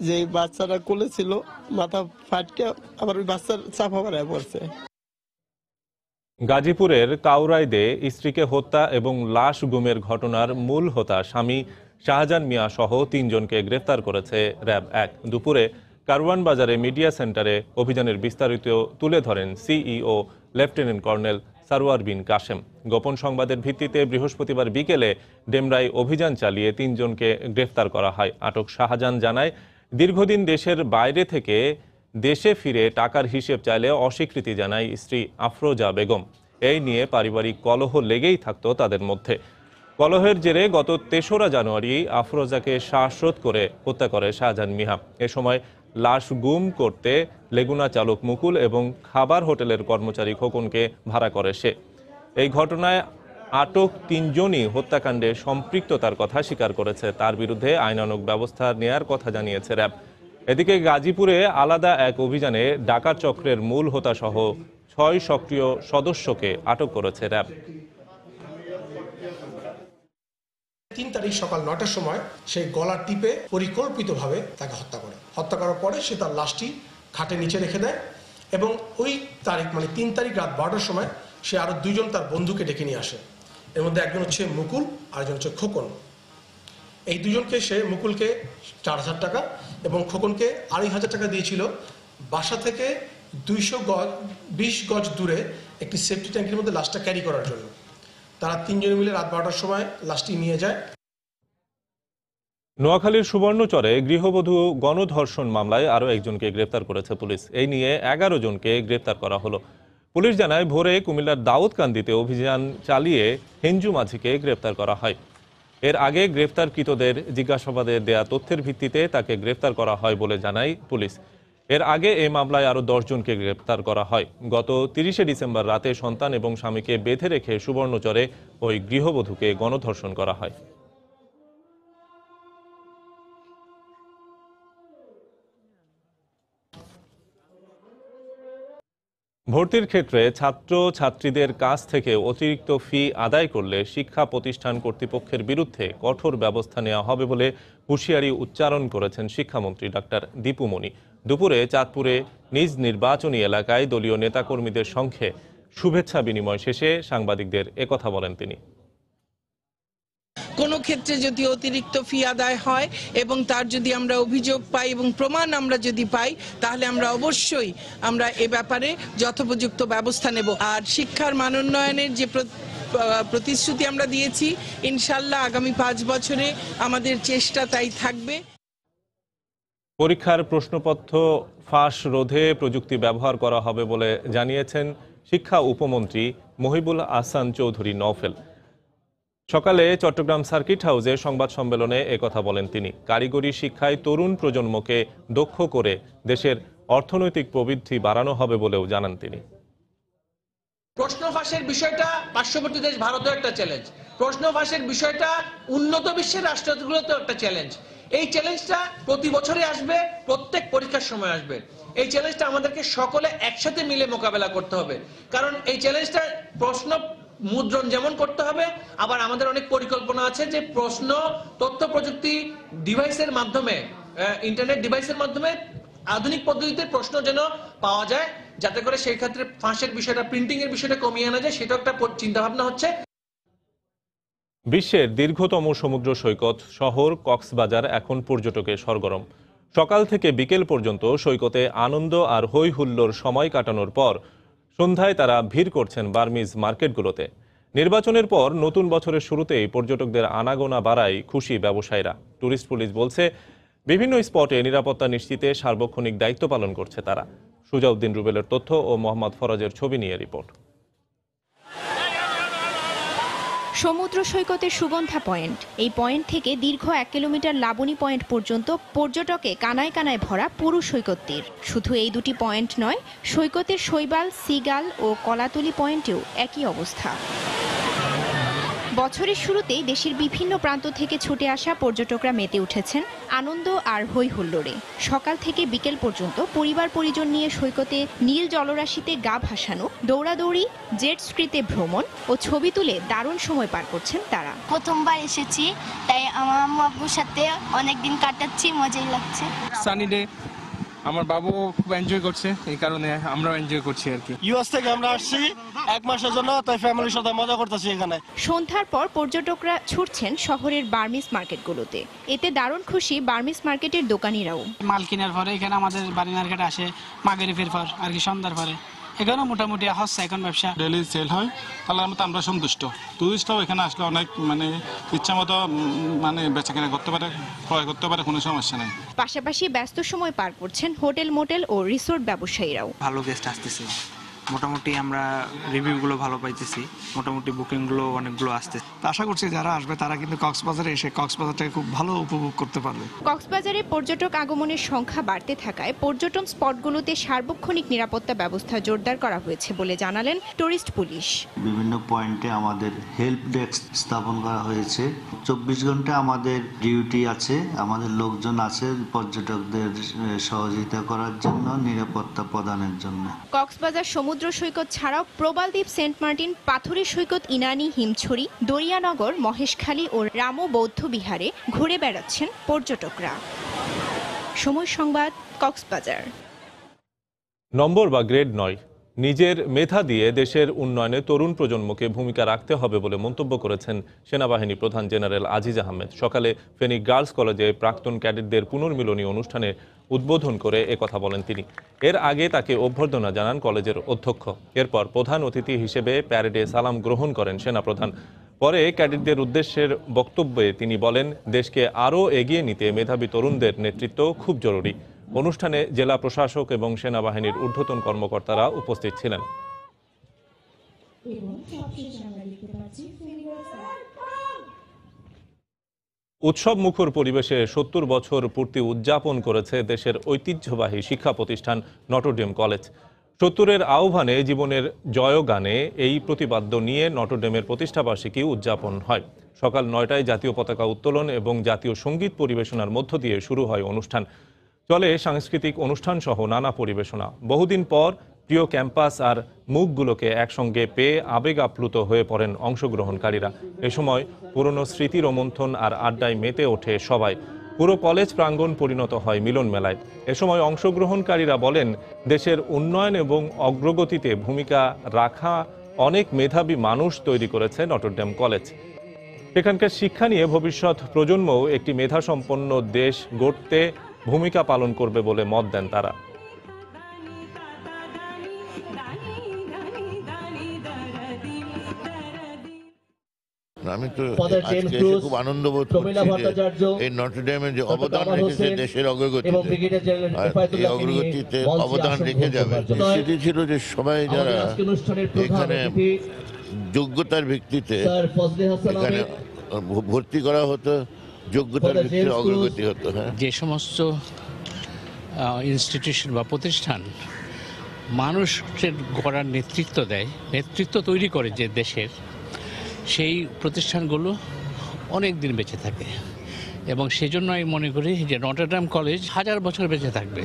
যে বাচ্চাটা কোলে ছিল মাথা ফাটকে আবার ওই বাচ্চার চাপা বাড়ায় পড়ছে। গাজীপুরের কাউরাইদে স্ত্রীকে হত্যা এবং লাশ গুমের ঘটনার মূল হোতা স্বামী শাহজাহান মিয়া সহ 3 জনকে গ্রেফতার করেছে র্যাব 1। দুপুরে কারওয়ান বাজারে মিডিয়া সেন্টারে অভিযানের বিস্তারিত তুলে ধরেন সিইও লেফটেন্যান্ট কর্নেল সারোয়ার বিন কাশেম। গোপন সংবাদের ভিত্তিতে বৃহস্পতিবার বিকেলে ডেমরায় অভিযান চালিয়ে 3 জনকে গ্রেফতার করা হয়। আটক শাহজাহান জানায়, দীর্ঘদিন দেশের বাইরে থেকে দেশে ফিরে টাকার হিসেব চাইলে অস্বীকৃতি জানায় স্ত্রী আফরোজা বেগম। এই নিয়ে পারিবারিক কলহ লেগেই থাকত তাদের মধ্যে। কলহের জেরে গত 3রা জানুয়ারি আফরোজাকে শ্বাসরোধ করে হত্যা করে শাহজাহান মিয়া। এ সময় লাশ গুম করতে লেগুনা চালক মুকুল এবং খাবার হোটেলের কর্মচারী খোকনকে ভাড়া করে সে। এই ঘটনায় আটক 3 জনই হত্যাকাণ্ডে সম্পৃক্ততার কথা স্বীকার করেছে। তার বিরুদ্ধে আইনানুগ ব্যবস্থা নেয়ার কথা জানিয়েছে র্যাব। এদিকে গাজীপুরে আলাদা এক অভিযানে ডাকাত চক্রের মূল হোতা সহ 6 সক্রিয় সদস্যকে আটক করেছে র্যাব। 3 তারিখ সকাল 9টার সময় সে গলা টিপে পরিকল্পিতভাবে তাকে হত্যা করে। হত্যা করার পরে সে তার লাশটি খাটের নিচে রেখে দেয় এবং ওই তারিখ মানে 3 তারিখ রাত 12টার সময় সে আরো 2 জন তার বন্ধুকে ডেকে নিয়ে আসে। এর মধ্যে একজন হচ্ছে মুকুল আর একজন হচ্ছে খোকন। এই 2 জনকে সে মুকুলকে 4000 টাকা এবং খোকনকে 2500 টাকা দিয়েছিল বাসা থেকে 220 গজ দূরে একটি সেফটি ট্যাঙ্কের মধ্যে লাশটা ক্যারি করার জন্য। তারা 3 জন মিলে রাত 12টার সময় লাশটি নিয়ে যায়। নোয়াখালীর সুবর্ণচরে গৃহবধূ গণধর্ষণ মামলায় আরও একজনকে গ্রেপ্তার করেছে পুলিশ। এই নিয়ে 11 জনকে গ্রেপ্তার করা হলো। পুলিশ জানায়, ভোরে কুমিল্লার দাউদকান্দিতে অভিযান চালিয়ে হেঞ্জু মাঝিকে গ্রেপ্তার করা হয়। এর আগে গ্রেপ্তারকৃতদের জিজ্ঞাসাবাদে দেয়া তথ্যের ভিত্তিতে তাকে গ্রেপ্তার করা হয় বলে জানায় পুলিশ। এর আগে এই মামলায় আরও 10 জনকে গ্রেপ্তার করা হয়। গত 30শে ডিসেম্বর রাতে সন্তান এবং স্বামীকে বেঁধে রেখে সুবর্ণচরে ওই গৃহবধূকে গণধর্ষণ করা হয়। ভর্তির ক্ষেত্রে ছাত্র ছাত্রীদের কাছ থেকে অতিরিক্ত ফি আদায় করলে শিক্ষা প্রতিষ্ঠান কর্তৃপক্ষের বিরুদ্ধে কঠোর ব্যবস্থা নেওয়া হবে বলে হুঁশিয়ারি উচ্চারণ করেছেন শিক্ষামন্ত্রী ডাক্তার দীপু মনি। দুপুরে চাঁদপুরে নিজ নির্বাচনী এলাকায় দলীয় নেতাকর্মীদের সঙ্গে শুভেচ্ছা বিনিময় শেষে সাংবাদিকদের একথা বলেন তিনি। কোনো ক্ষেত্রে যদি অতিরিক্ত ফি আদায় হয় এবং তার যদি আমরা অভিযোগ পাই এবং প্রমাণ আমরা যদি পাই, তাহলে আমরা অবশ্যই এ ব্যাপারে যথোপযুক্ত ব্যবস্থা নেব। আর শিক্ষার মান উন্নয়নের যে প্রতিশ্রুতি আমরা দিয়েছি, ইনশাল্লাহ আগামী 5 বছরে আমাদের চেষ্টা তাই থাকবে। পরীক্ষার প্রশ্নপত্র ফাঁস রোধে প্রযুক্তি ব্যবহার করা হবে বলে জানিয়েছেন শিক্ষা উপমন্ত্রী মহিবুল আহসান চৌধুরী নওফেল। সকালে চট্টগ্রাম সার্কিট হাউসে সংবাদ সম্মেলনে একথা বলেন তিনি। কারিগরি শিক্ষায় তরুণ প্রজন্মকে দক্ষ করে দেশের অর্থনৈতিক প্রবৃদ্ধি বাড়ানো হবে বলেও জানান তিনি। প্রশ্ন ফাঁসের বিষয়টা পার্শ্ববর্তী দেশ ভারতেও একটা চ্যালেঞ্জ, প্রশ্ন ফাঁসের বিষয়টা উন্নত বিশ্বের রাষ্ট্রগুলোতেও একটা চ্যালেঞ্জ। এই চ্যালেঞ্জটা প্রতি বছরই আসবে, প্রত্যেক পরীক্ষার সময় আসবে। এই চ্যালেঞ্জটা আমাদেরকে সকলে একসাথে মিলে মোকাবেলা করতে হবে, কারণ এই চ্যালেঞ্জটা প্রশ্ন মুদ্রণ যেমন করতে হবে, আবার আমাদের অনেক পরিকল্পনা আছে যে প্রশ্ন তথ্য প্রযুক্তি ডিভাইসের মাধ্যমে, ইন্টারনেট ডিভাইসের মাধ্যমে আধুনিক পদ্ধতিতে প্রশ্ন যেন পাওয়া যায়, যাতে করে সেই ক্ষেত্রে ফাঁসের বিষয়টা, প্রিন্টিং এর বিষয়টা কমিয়ে আনা যায়, সেটা একটা চিন্তা ভাবনা হচ্ছে। বিশ্বের দীর্ঘতম সমুদ্র সৈকত শহর কক্সবাজার এখন পর্যটকে সরগরম। সকাল থেকে বিকেল পর্যন্ত সৈকতে আনন্দ আর হই হুল্লোড় সময় কাটানোর পর সন্ধ্যায় তারা ভিড় করছেন বার্মিজ মার্কেটগুলোতে। নির্বাচনের পর নতুন বছরের শুরুতেই পর্যটকদের আনাগোনা বাড়ায় খুশি ব্যবসায়ীরা। ট্যুরিস্ট পুলিশ বলছে, বিভিন্ন স্পটে নিরাপত্তা নিশ্চিতে সার্বক্ষণিক দায়িত্ব পালন করছে তারা। সুজাউদ্দিন রুবেলের তথ্য ও মোহাম্মদ ফরাজের ছবি নিয়ে রিপোর্ট। সমুদ্র সৈকতের সুগন্ধা পয়েন্ট, এই পয়েন্ট থেকে দীর্ঘ 1 কিলোমিটার লাবণী পয়েন্ট পর্যন্ত পর্যটকে কানায় কানায় ভরা পুরো সৈকত তীর। শুধু এই দুটি পয়েন্ট নয়, সৈকতের শৈবাল, সিগাল ও কলাতলি পয়েন্টেও একই অবস্থা। বছরের শুরুতেই দেশের বিভিন্ন প্রান্ত থেকে ছুটে আসা পর্যটকরা মেতে উঠেছেন আনন্দ আর হই হুল্লোড়ে। সকাল থেকে বিকেল পর্যন্ত পরিবার পরিজন নিয়ে সৈকতে নীল জলরাশিতে গা ভাসানো, দৌড়াদৌড়ি, জেট স্কিতে ভ্রমণ ও ছবি তুলে দারুণ সময় পার করছেন তারা। প্রথমবার এসেছি, তাই আমার আম্মু আব্বুর সাথে অনেকদিন কাটাচ্ছি, মজাই লাগছে। সানি ডে, আমার বাবু খুব এনজয় করছে, এই কারণে আমরাও এনজয় করছি আর কি। ইউএস থেকে আমরা আসছি 1 মাসের জন্য, তাই ফ্যামিলির সাথে মজা করতেছি এখানে। সন্ধ্যার পর পর্যটকরা ছুটছেন শহরের বার্মিজ মার্কেটগুলোতে। এতে দারুণ খুশি বার্মিজ মার্কেটের দোকানিরাও। মাল কেনার পরে এখানে আমাদের বাড়ি মার্কেট আসে মাগরিবের পর আর কি, সন্ধ্যার পরে। এখানে মোটামুটি হচ্ছে এখন ব্যবসা, ডেলি সেল হয়, আল্লাহর মতো আমরা সন্তুষ্ট। টুরিস্টরাও এখানে আসলে অনেক ইচ্ছা মতো বেচাকেনা করতে পারে, ক্রয় করতে পারে, কোনো সমস্যা নেই। পাশাপাশি ব্যস্ত সময় পার করছেন হোটেল, মোটেল ও রিসোর্ট ব্যবসায়ীরাও। ভালো গেস্ট আসতেছে, মোটামুটি আমরা রিভিউগুলো ভালো পাইতেছি, মোটামুটি বুকিংগুলো অনেকগুলো আসতেছে। আশা করছি যারা আসবে তারা কিন্তু কক্সবাজারে এসে কক্সবাজারটাকে খুব ভালো উপভোগ করতে পারবে। কক্সবাজারে পর্যটক আগমনের সংখ্যা বাড়তে থাকায় পর্যটন স্পটগুলোতে সার্বক্ষণিক নিরাপত্তা ব্যবস্থা জোরদার করা হয়েছে বলে জানালেন টুরিস্ট পুলিশ। বিভিন্ন পয়েন্টে আমাদের হেল্প ডেস্ক স্থাপন করা হয়েছে। 24 ঘন্টা আমাদের ডিউটি আছে, আমাদের লোকজন আছে পর্যটকদের সহযোগিতা করার জন্য, নিরাপত্তা প্রদানের জন্য। কক্সবাজার সমুদ্র সৈকত ছাড়াও প্রবালদ্বীপ, সেন্ট মার্টিন, পাথুরে সৈকত, ইনানি, হিমছড়ি, দরিয়ানগর, মহেশখালী ও রামো বৌদ্ধ বিহারে ঘুরে বেড়াচ্ছেন পর্যটকরা। সময় সংবাদ, কক্সবাজার। নম্বর বা গ্রেড নয়, নিজের মেধা দিয়ে দেশের উন্নয়নে তরুণ প্রজন্মকে ভূমিকা রাখতে হবে বলে মন্তব্য করেছেন সেনাবাহিনী প্রধান জেনারেল আজিজ আহমেদ। সকালে ফেনী গার্লস কলেজে প্রাক্তন ক্যাডেটদের পুনর্মিলনী অনুষ্ঠানে উদ্বোধন করে একথা বলেন তিনি। এর আগে তাকে অভ্যর্থনা জানান কলেজের অধ্যক্ষ। এরপর প্রধান অতিথি হিসেবে প্যারেডে সালাম গ্রহণ করেন সেনাপ্রধান। পরে ক্যাডেটদের উদ্দেশ্যের বক্তব্যে তিনি বলেন, দেশকে আরও এগিয়ে নিতে মেধাবী তরুণদের নেতৃত্ব খুব জরুরি। অনুষ্ঠানে জেলা প্রশাসক এবং সেনাবাহিনীর ঊর্ধ্বতন কর্মকর্তারা উপস্থিত ছিলেন। উৎসব মুখর পরিবেশে 70 বছর পূর্তি উদযাপন করেছে দেশের ঐতিহ্যবাহী শিক্ষা প্রতিষ্ঠান নটরডেম কলেজ। 70-এর আহ্বানে জীবনের জয়গানে এই প্রতিপাদ্য নিয়ে নটরডেমের প্রতিষ্ঠাবার্ষিকী উদযাপন হয়। সকাল 9টায় জাতীয় পতাকা উত্তোলন এবং জাতীয় সঙ্গীত পরিবেশনার মধ্য দিয়ে শুরু হয় অনুষ্ঠান। চলে সাংস্কৃতিক অনুষ্ঠান সহ নানা পরিবেশনা। বহুদিন পর প্রিয় ক্যাম্পাস আর মুখগুলোকে একসঙ্গে পেয়ে আবেগ আপ্লুত হয়ে পড়েন অংশগ্রহণকারীরা। এ সময় পুরনো স্মৃতি রোমন্থন আর আড্ডায় মেতে ওঠে সবাই। পুরো কলেজ প্রাঙ্গণ পরিণত হয় মিলন মেলায়। এ সময় অংশগ্রহণকারীরা বলেন, দেশের উন্নয়ন এবং অগ্রগতিতে ভূমিকা রাখা অনেক মেধাবী মানুষ তৈরি করেছে নটরডেম কলেজ। সেখানকার শিক্ষা নিয়ে ভবিষ্যৎ প্রজন্মও একটি মেধাসম্পন্ন দেশ গড়তে ভূমিকা পালন করবে বলে মত দেন তারা। আমি তো আজকে এসে খুব আনন্দ বোধ করছি যে এই নটরডেমে যে অবদান রেখেছে দেশের অগ্রগতিতে, আর এই অগ্রগতিতে অবদান রেখে যাবে। নিশ্চিতই ছিল যে সবাই যারা এখানে যোগ্যতার ভিত্তিতে এখানে ভর্তি করা হতো, যোগ্যতার ভিত্তিতে অগ্রগতি হতো। হ্যাঁ, যে সমস্ত ইনস্টিটিউশন বা প্রতিষ্ঠান মানুষের গড়ার নেতৃত্ব দেয়, নেতৃত্ব তৈরি করে যে দেশের, সেই প্রতিষ্ঠানগুলো অনেক দিন বেঁচে থাকে এবং সেজন্য আমি মনে করি যে নটরডেম কলেজ 1000 বছর বেঁচে থাকবে।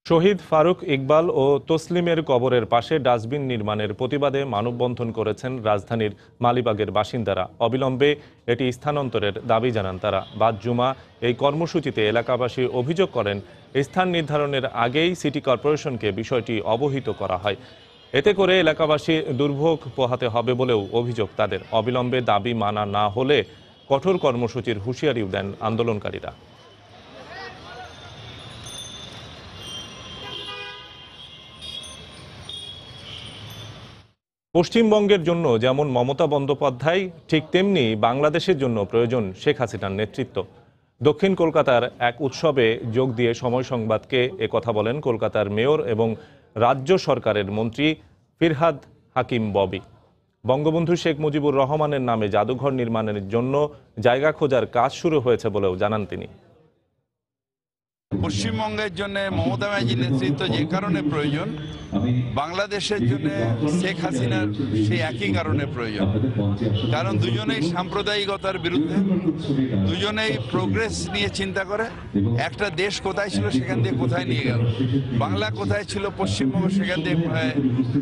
শহীদ ফারুক ইকবাল ও তসলিমের কবরের পাশে ডাস্টবিন নির্মাণের প্রতিবাদে মানববন্ধন করেছেন রাজধানীর মালিবাগের বাসিন্দারা। অবিলম্বে এটি স্থানান্তরের দাবি জানান তারা। বাদ জুমা এই কর্মসূচিতে এলাকাবাসী অভিযোগ করেন, স্থান নির্ধারণের আগেই সিটি কর্পোরেশনকে বিষয়টি অবহিত করা হয়। এতে করে এলাকাবাসী দুর্ভোগ পোহাতে হবে বলেও অভিযোগ তাদের। অবিলম্বে দাবি মানা না হলে কঠোর কর্মসূচির হুঁশিয়ারিও দেন আন্দোলনকারীরা। পশ্চিমবঙ্গের জন্য যেমন মমতা বন্দ্যোপাধ্যায়, ঠিক তেমনি বাংলাদেশের জন্য প্রয়োজন শেখ হাসিনার নেতৃত্ব। দক্ষিণ কলকাতার এক উৎসবে যোগ দিয়ে সময় সংবাদকে একথা বলেন কলকাতার মেয়র এবং রাজ্য সরকারের মন্ত্রী ফিরহাদ হাকিম ববি। বঙ্গবন্ধু শেখ মুজিবুর রহমানের নামে জাদুঘর নির্মাণের জন্য জায়গা খোঁজার কাজ শুরু হয়েছে বলেও জানান তিনি। পশ্চিমবঙ্গের জন্য মমতা ব্যানার্জির নেতৃত্ব যে কারণে প্রয়োজন, বাংলাদেশের জন্য শেখ হাসিনার সেই একই কারণে প্রয়োজন। কারণ দুজনেই সাম্প্রদায়িকতার বিরুদ্ধে, দুজনেই প্রোগ্রেস নিয়ে চিন্তা করে। একটা দেশ কোথায় ছিল সেখান দিয়ে কোথায় নিয়ে গেল, বাংলা কোথায় ছিল পশ্চিমবঙ্গ সেখান দিয়ে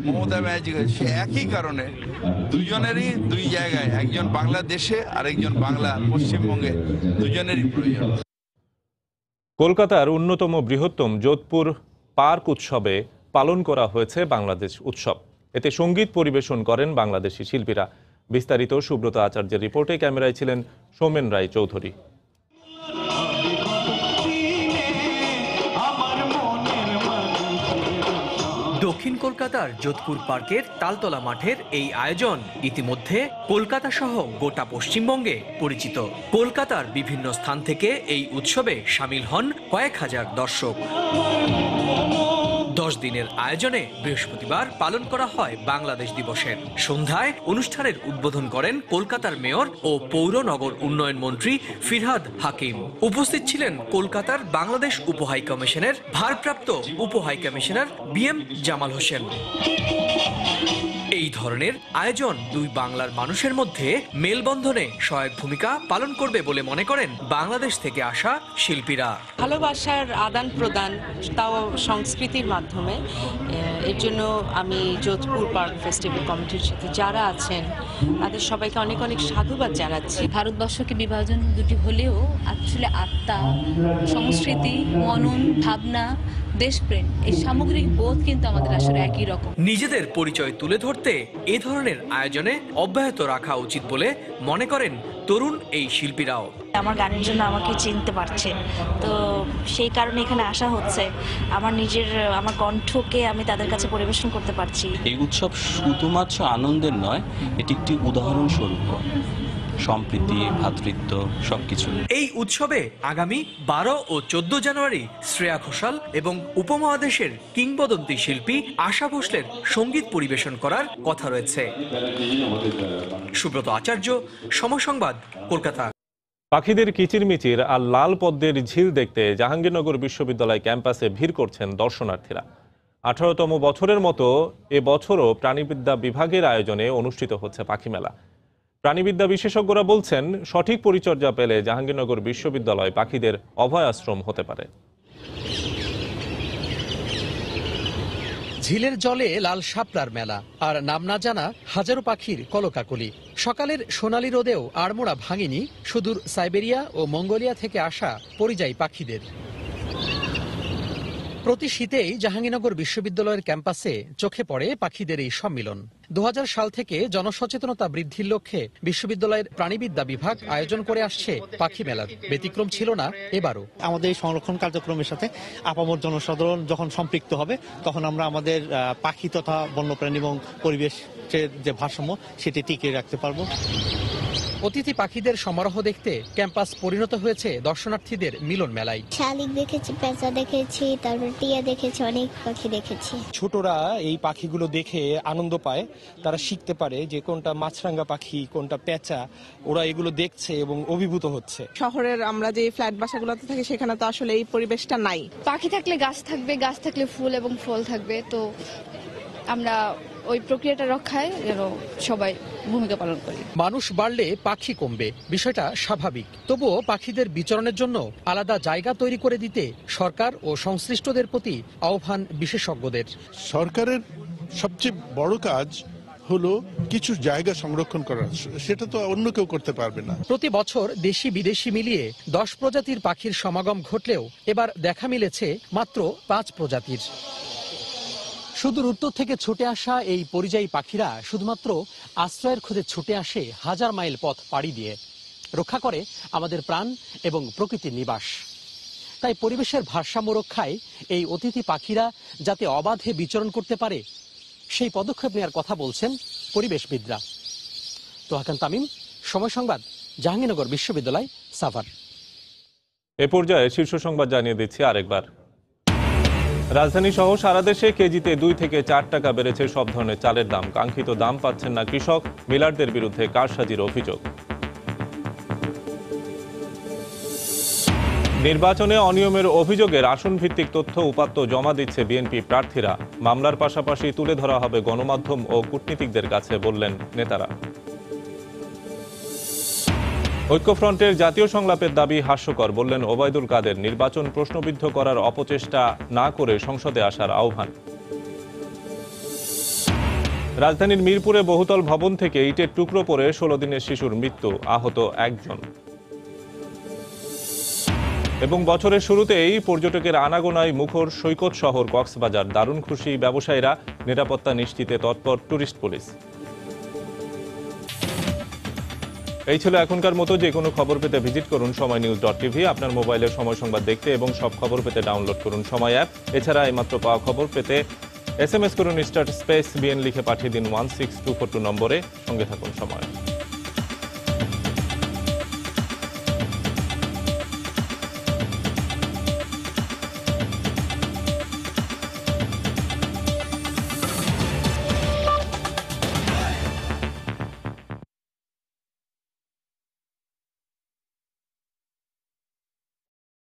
মমতা ব্যানার্জি, সে একই কারণে দুজনেরই দুই জায়গায়, একজন বাংলাদেশে আর একজন বাংলা পশ্চিমবঙ্গে, দুজনেরই প্রয়োজন। কলকাতার অন্যতম বৃহত্তম যোধপুর পার্ক উৎসবে পালন করা হয়েছে বাংলাদেশ উৎসব। এতে সঙ্গীত পরিবেশন করেন বাংলাদেশি শিল্পীরা। বিস্তারিত সুব্রত আচার্যের রিপোর্টে, ক্যামেরায় ছিলেন সৌমেন রায় চৌধুরী। দক্ষিণ কলকাতার যোধপুর পার্কের তালতলা মাঠের এই আয়োজন ইতিমধ্যে কলকাতা সহ গোটা পশ্চিমবঙ্গে পরিচিত। কলকাতার বিভিন্ন স্থান থেকে এই উৎসবে সামিল হন কয়েক হাজার দর্শক। 10 দিনের আয়োজনে বৃহস্পতিবার পালন করা হয় বাংলাদেশ দিবসের। সন্ধ্যায় অনুষ্ঠানের উদ্বোধন করেন কলকাতার মেয়র ও পৌর নগর উন্নয়ন মন্ত্রী ফিরহাদ হাকিম। উপস্থিত ছিলেন কলকাতার বাংলাদেশ উপহাই কমিশনের ভারপ্রাপ্ত উপহাই কমিশনার BM জামাল হোসেন। এই ধরনের আয়োজন দুই বাংলার মানুষের মধ্যে মেলবন্ধনে সহায়ক ভূমিকা পালন করবে বলে মনে করেন বাংলাদেশ থেকে আসা শিল্পীরা। ভালোবাসার আদান প্রদান, তাও সংস্কৃতির মাধ্যমে। এর জন্য আমি যোধপুর পার্ক ফেস্টিভ্যাল কমিটির সাথে যারা আছেন তাদের সবাইকে অনেক অনেক সাধুবাদ জানাচ্ছি। ভারতবর্ষকে বিভাজন দুটি হলেও আসলে আত্মা, সংস্কৃতি, মনন, ভাবনা, দেশপ্রেম, এই সামগ্রিক বোধ কিন্তু আমাদের আসলে একই রকম। নিজেদের পরিচয় তুলে ধরতে এ ধরনের আয়োজনে অব্যাহত রাখা উচিত বলে মনে করেন তরুণ এই শিল্পীরাও। আমার গানের জন্য আমাকে চিনতে পারছে, তো সেই কারণে এখানে আসা হচ্ছে। আমার কণ্ঠকে আমি তাদের কাছে পরিবেশন করতে পারছি। এই উৎসব শুধুমাত্র আনন্দের নয়, এটি একটি উদাহরণস্বরূপ সম্প্রীতি, ভ্রাতৃত্ব সবকিছু। এই উৎসবে আগামী 12 ও 14 জানুয়ারি শ্রেয়া ঘোষাল এবং উপমহাদেশের কিংবদন্তি শিল্পী আশা ভোসলের সঙ্গীত পরিবেশন করার কথা রয়েছে। সুব্রত আচার্য, সময় সংবাদ, কলকাতা। পাখিদের কিচিরমিচির আর লাল পদ্মের ঝিল দেখতে জাহাঙ্গীরনগর বিশ্ববিদ্যালয় ক্যাম্পাসে ভিড় করছেন দর্শনার্থীরা। 18তম বছরের মতো এবছরও প্রাণীবিদ্যা বিভাগের আয়োজনে অনুষ্ঠিত হচ্ছে পাখি মেলা। প্রাণীবিদ্যা বিশেষজ্ঞরা বলছেন, সঠিক পরিচর্যা পেলে জাহাঙ্গীরনগর বিশ্ববিদ্যালয় পাখিদের অভয় আশ্রম হতে পারে। ঝিলের জলে লাল শাপলার মেলা, আর নাম না জানা হাজারো পাখির কলকাকলি। সকালের সোনালি রোদেও আড়মোড়া ভাঙেনি সুদূর সাইবেরিয়া ও মঙ্গোলিয়া থেকে আসা পরিযায়ী পাখিদের। প্রতি শীতেই জাহাঙ্গীরনগর বিশ্ববিদ্যালয়ের ক্যাম্পাসে চোখে পড়ে পাখিদের এই সম্মিলন। 2000 সাল থেকে জনসচেতনতা বৃদ্ধির লক্ষ্যে বিশ্ববিদ্যালয়ের প্রাণীবিদ্যা বিভাগ আয়োজন করে আসছে পাখি মেলার। ব্যতিক্রম ছিল না এবারও। আমাদের এই সংরক্ষণ কার্যক্রমের সাথে আপামর জনসাধারণ যখন সম্পৃক্ত হবে তখন আমরা আমাদের পাখি তথা বন্যপ্রাণী এবং পরিবেশের যে ভারসাম্য সেটি টিকিয়ে রাখতে পারবো। অতিথি পাখিদের সমারোহ দেখতে ক্যাম্পাস পরিণত হয়েছে দর্শনার্থীদের মিলন মেলায়। শালিক দেখেছি, পেঁচা দেখেছি, তারপর টিয়া দেখেছি, অনেক পাখি দেখেছি। ছোটরা এই পাখিগুলো দেখে আনন্দ পায়, তারা শিখতে পারে যে কোনটা মাছরাঙা পাখি, কোনটা পেঁচা, ওরা এগুলো দেখছে এবং অভিভূত হচ্ছে। শহরের আমরা যে ফ্ল্যাট বাসাগুলোতে থাকি সেখানে তো আসলে এই পরিবেশটা নাই। পাখি থাকলে গাছ থাকবে, গাছ থাকলে ফুল এবং ফল থাকবে, তো আমরা ওই প্রক্রিয়াটা রক্ষায় যেন সবাই ভূমিকা পালন করি। মানুষ বাড়লে পাখি কমবে, বিষয়টা স্বাভাবিক। তবুও পাখিদের বিচরণের জন্য আলাদা জায়গা তৈরি করে দিতে সরকার ও সংশ্লিষ্টদের প্রতি আহ্বান বিশেষজ্ঞদের। সরকারের সবচেয়ে বড় কাজ হলো কিছু জায়গা সংরক্ষণ করা, সেটা তো অন্য কেউ করতে পারবে না। প্রতি বছর দেশি বিদেশি মিলিয়ে 10 প্রজাতির পাখির সমাগম ঘটলেও এবার দেখা মিলেছে মাত্র 5 প্রজাতির। সুদূর উত্তর থেকে ছুটে আসা এই পরিযায়ী পাখিরা শুধুমাত্র আশ্রয়ের খোঁজে ছুটে আসে হাজার মাইল পথ পাড়ি দিয়ে, রক্ষা করে আমাদের প্রাণ এবং প্রকৃতির নিবাস। তাই পরিবেশের ভারসাম্য রক্ষায় এই অতিথি পাখিরা যাতে অবাধে বিচরণ করতে পারে সেই পদক্ষেপ নেওয়ার কথা বলছেন পরিবেশবিদরা। তোহাকান তামিম, সময় সংবাদ, জাহাঙ্গীরনগর বিশ্ববিদ্যালয়, সাভার। এ পর্যায়ে শীর্ষ সংবাদ জানিয়ে দিচ্ছি আরেকবার। রাজধানী সহ সারা দেশে কেজিতে 2 থেকে 4 টাকা বেড়েছে সব ধরনের চালের দাম। কাঙ্ক্ষিত দাম পাচ্ছেন না কৃষক, মিলারদের বিরুদ্ধে কারসাজির অভিযোগ। নির্বাচনে অনিয়মের অভিযোগের আসন ভিত্তিক তথ্য উপাত্ত জমা দিচ্ছে বিএনপি প্রার্থীরা। মামলার পাশাপাশি তুলে ধরা হবে গণমাধ্যম ও কূটনীতিকদের কাছে, বললেন নেতারা। ঐক্যফ্রন্টের জাতীয় সংলাপের দাবি হাস্যকর, বললেন ওবায়দুল কাদের। নির্বাচন প্রশ্নবিদ্ধ করার অপচেষ্টা না করে সংসদে আসার আহ্বান। রাজধানীর মিরপুরে বহুতল ভবন থেকে ইটের টুকরো পড়ে 16 দিনের শিশুর মৃত্যু, আহত 1 জন। এবং বছরের শুরুতেই পর্যটকের আনাগোনায় মুখর সৈকত শহর কক্সবাজার। দারুণ খুশি ব্যবসায়ীরা, নিরাপত্তা নিশ্চিতে তৎপর টুরিস্ট পুলিশ। এই ছিল এখনকার মতো। যে কোনো খবর পেতে ভিজিট করুন সময়নিউজ.tv। আপনার মোবাইলে সময় সংবাদ দেখতে এবং সব খবর পেতে ডাউনলোড করুন সময় অ্যাপ। এছাড়া এইমাত্র পাওয়া খবর পেতে SMS করুন *BN লিখে পাঠিয়ে দিন 16242 নম্বরে। সঙ্গে থাকুন সময়।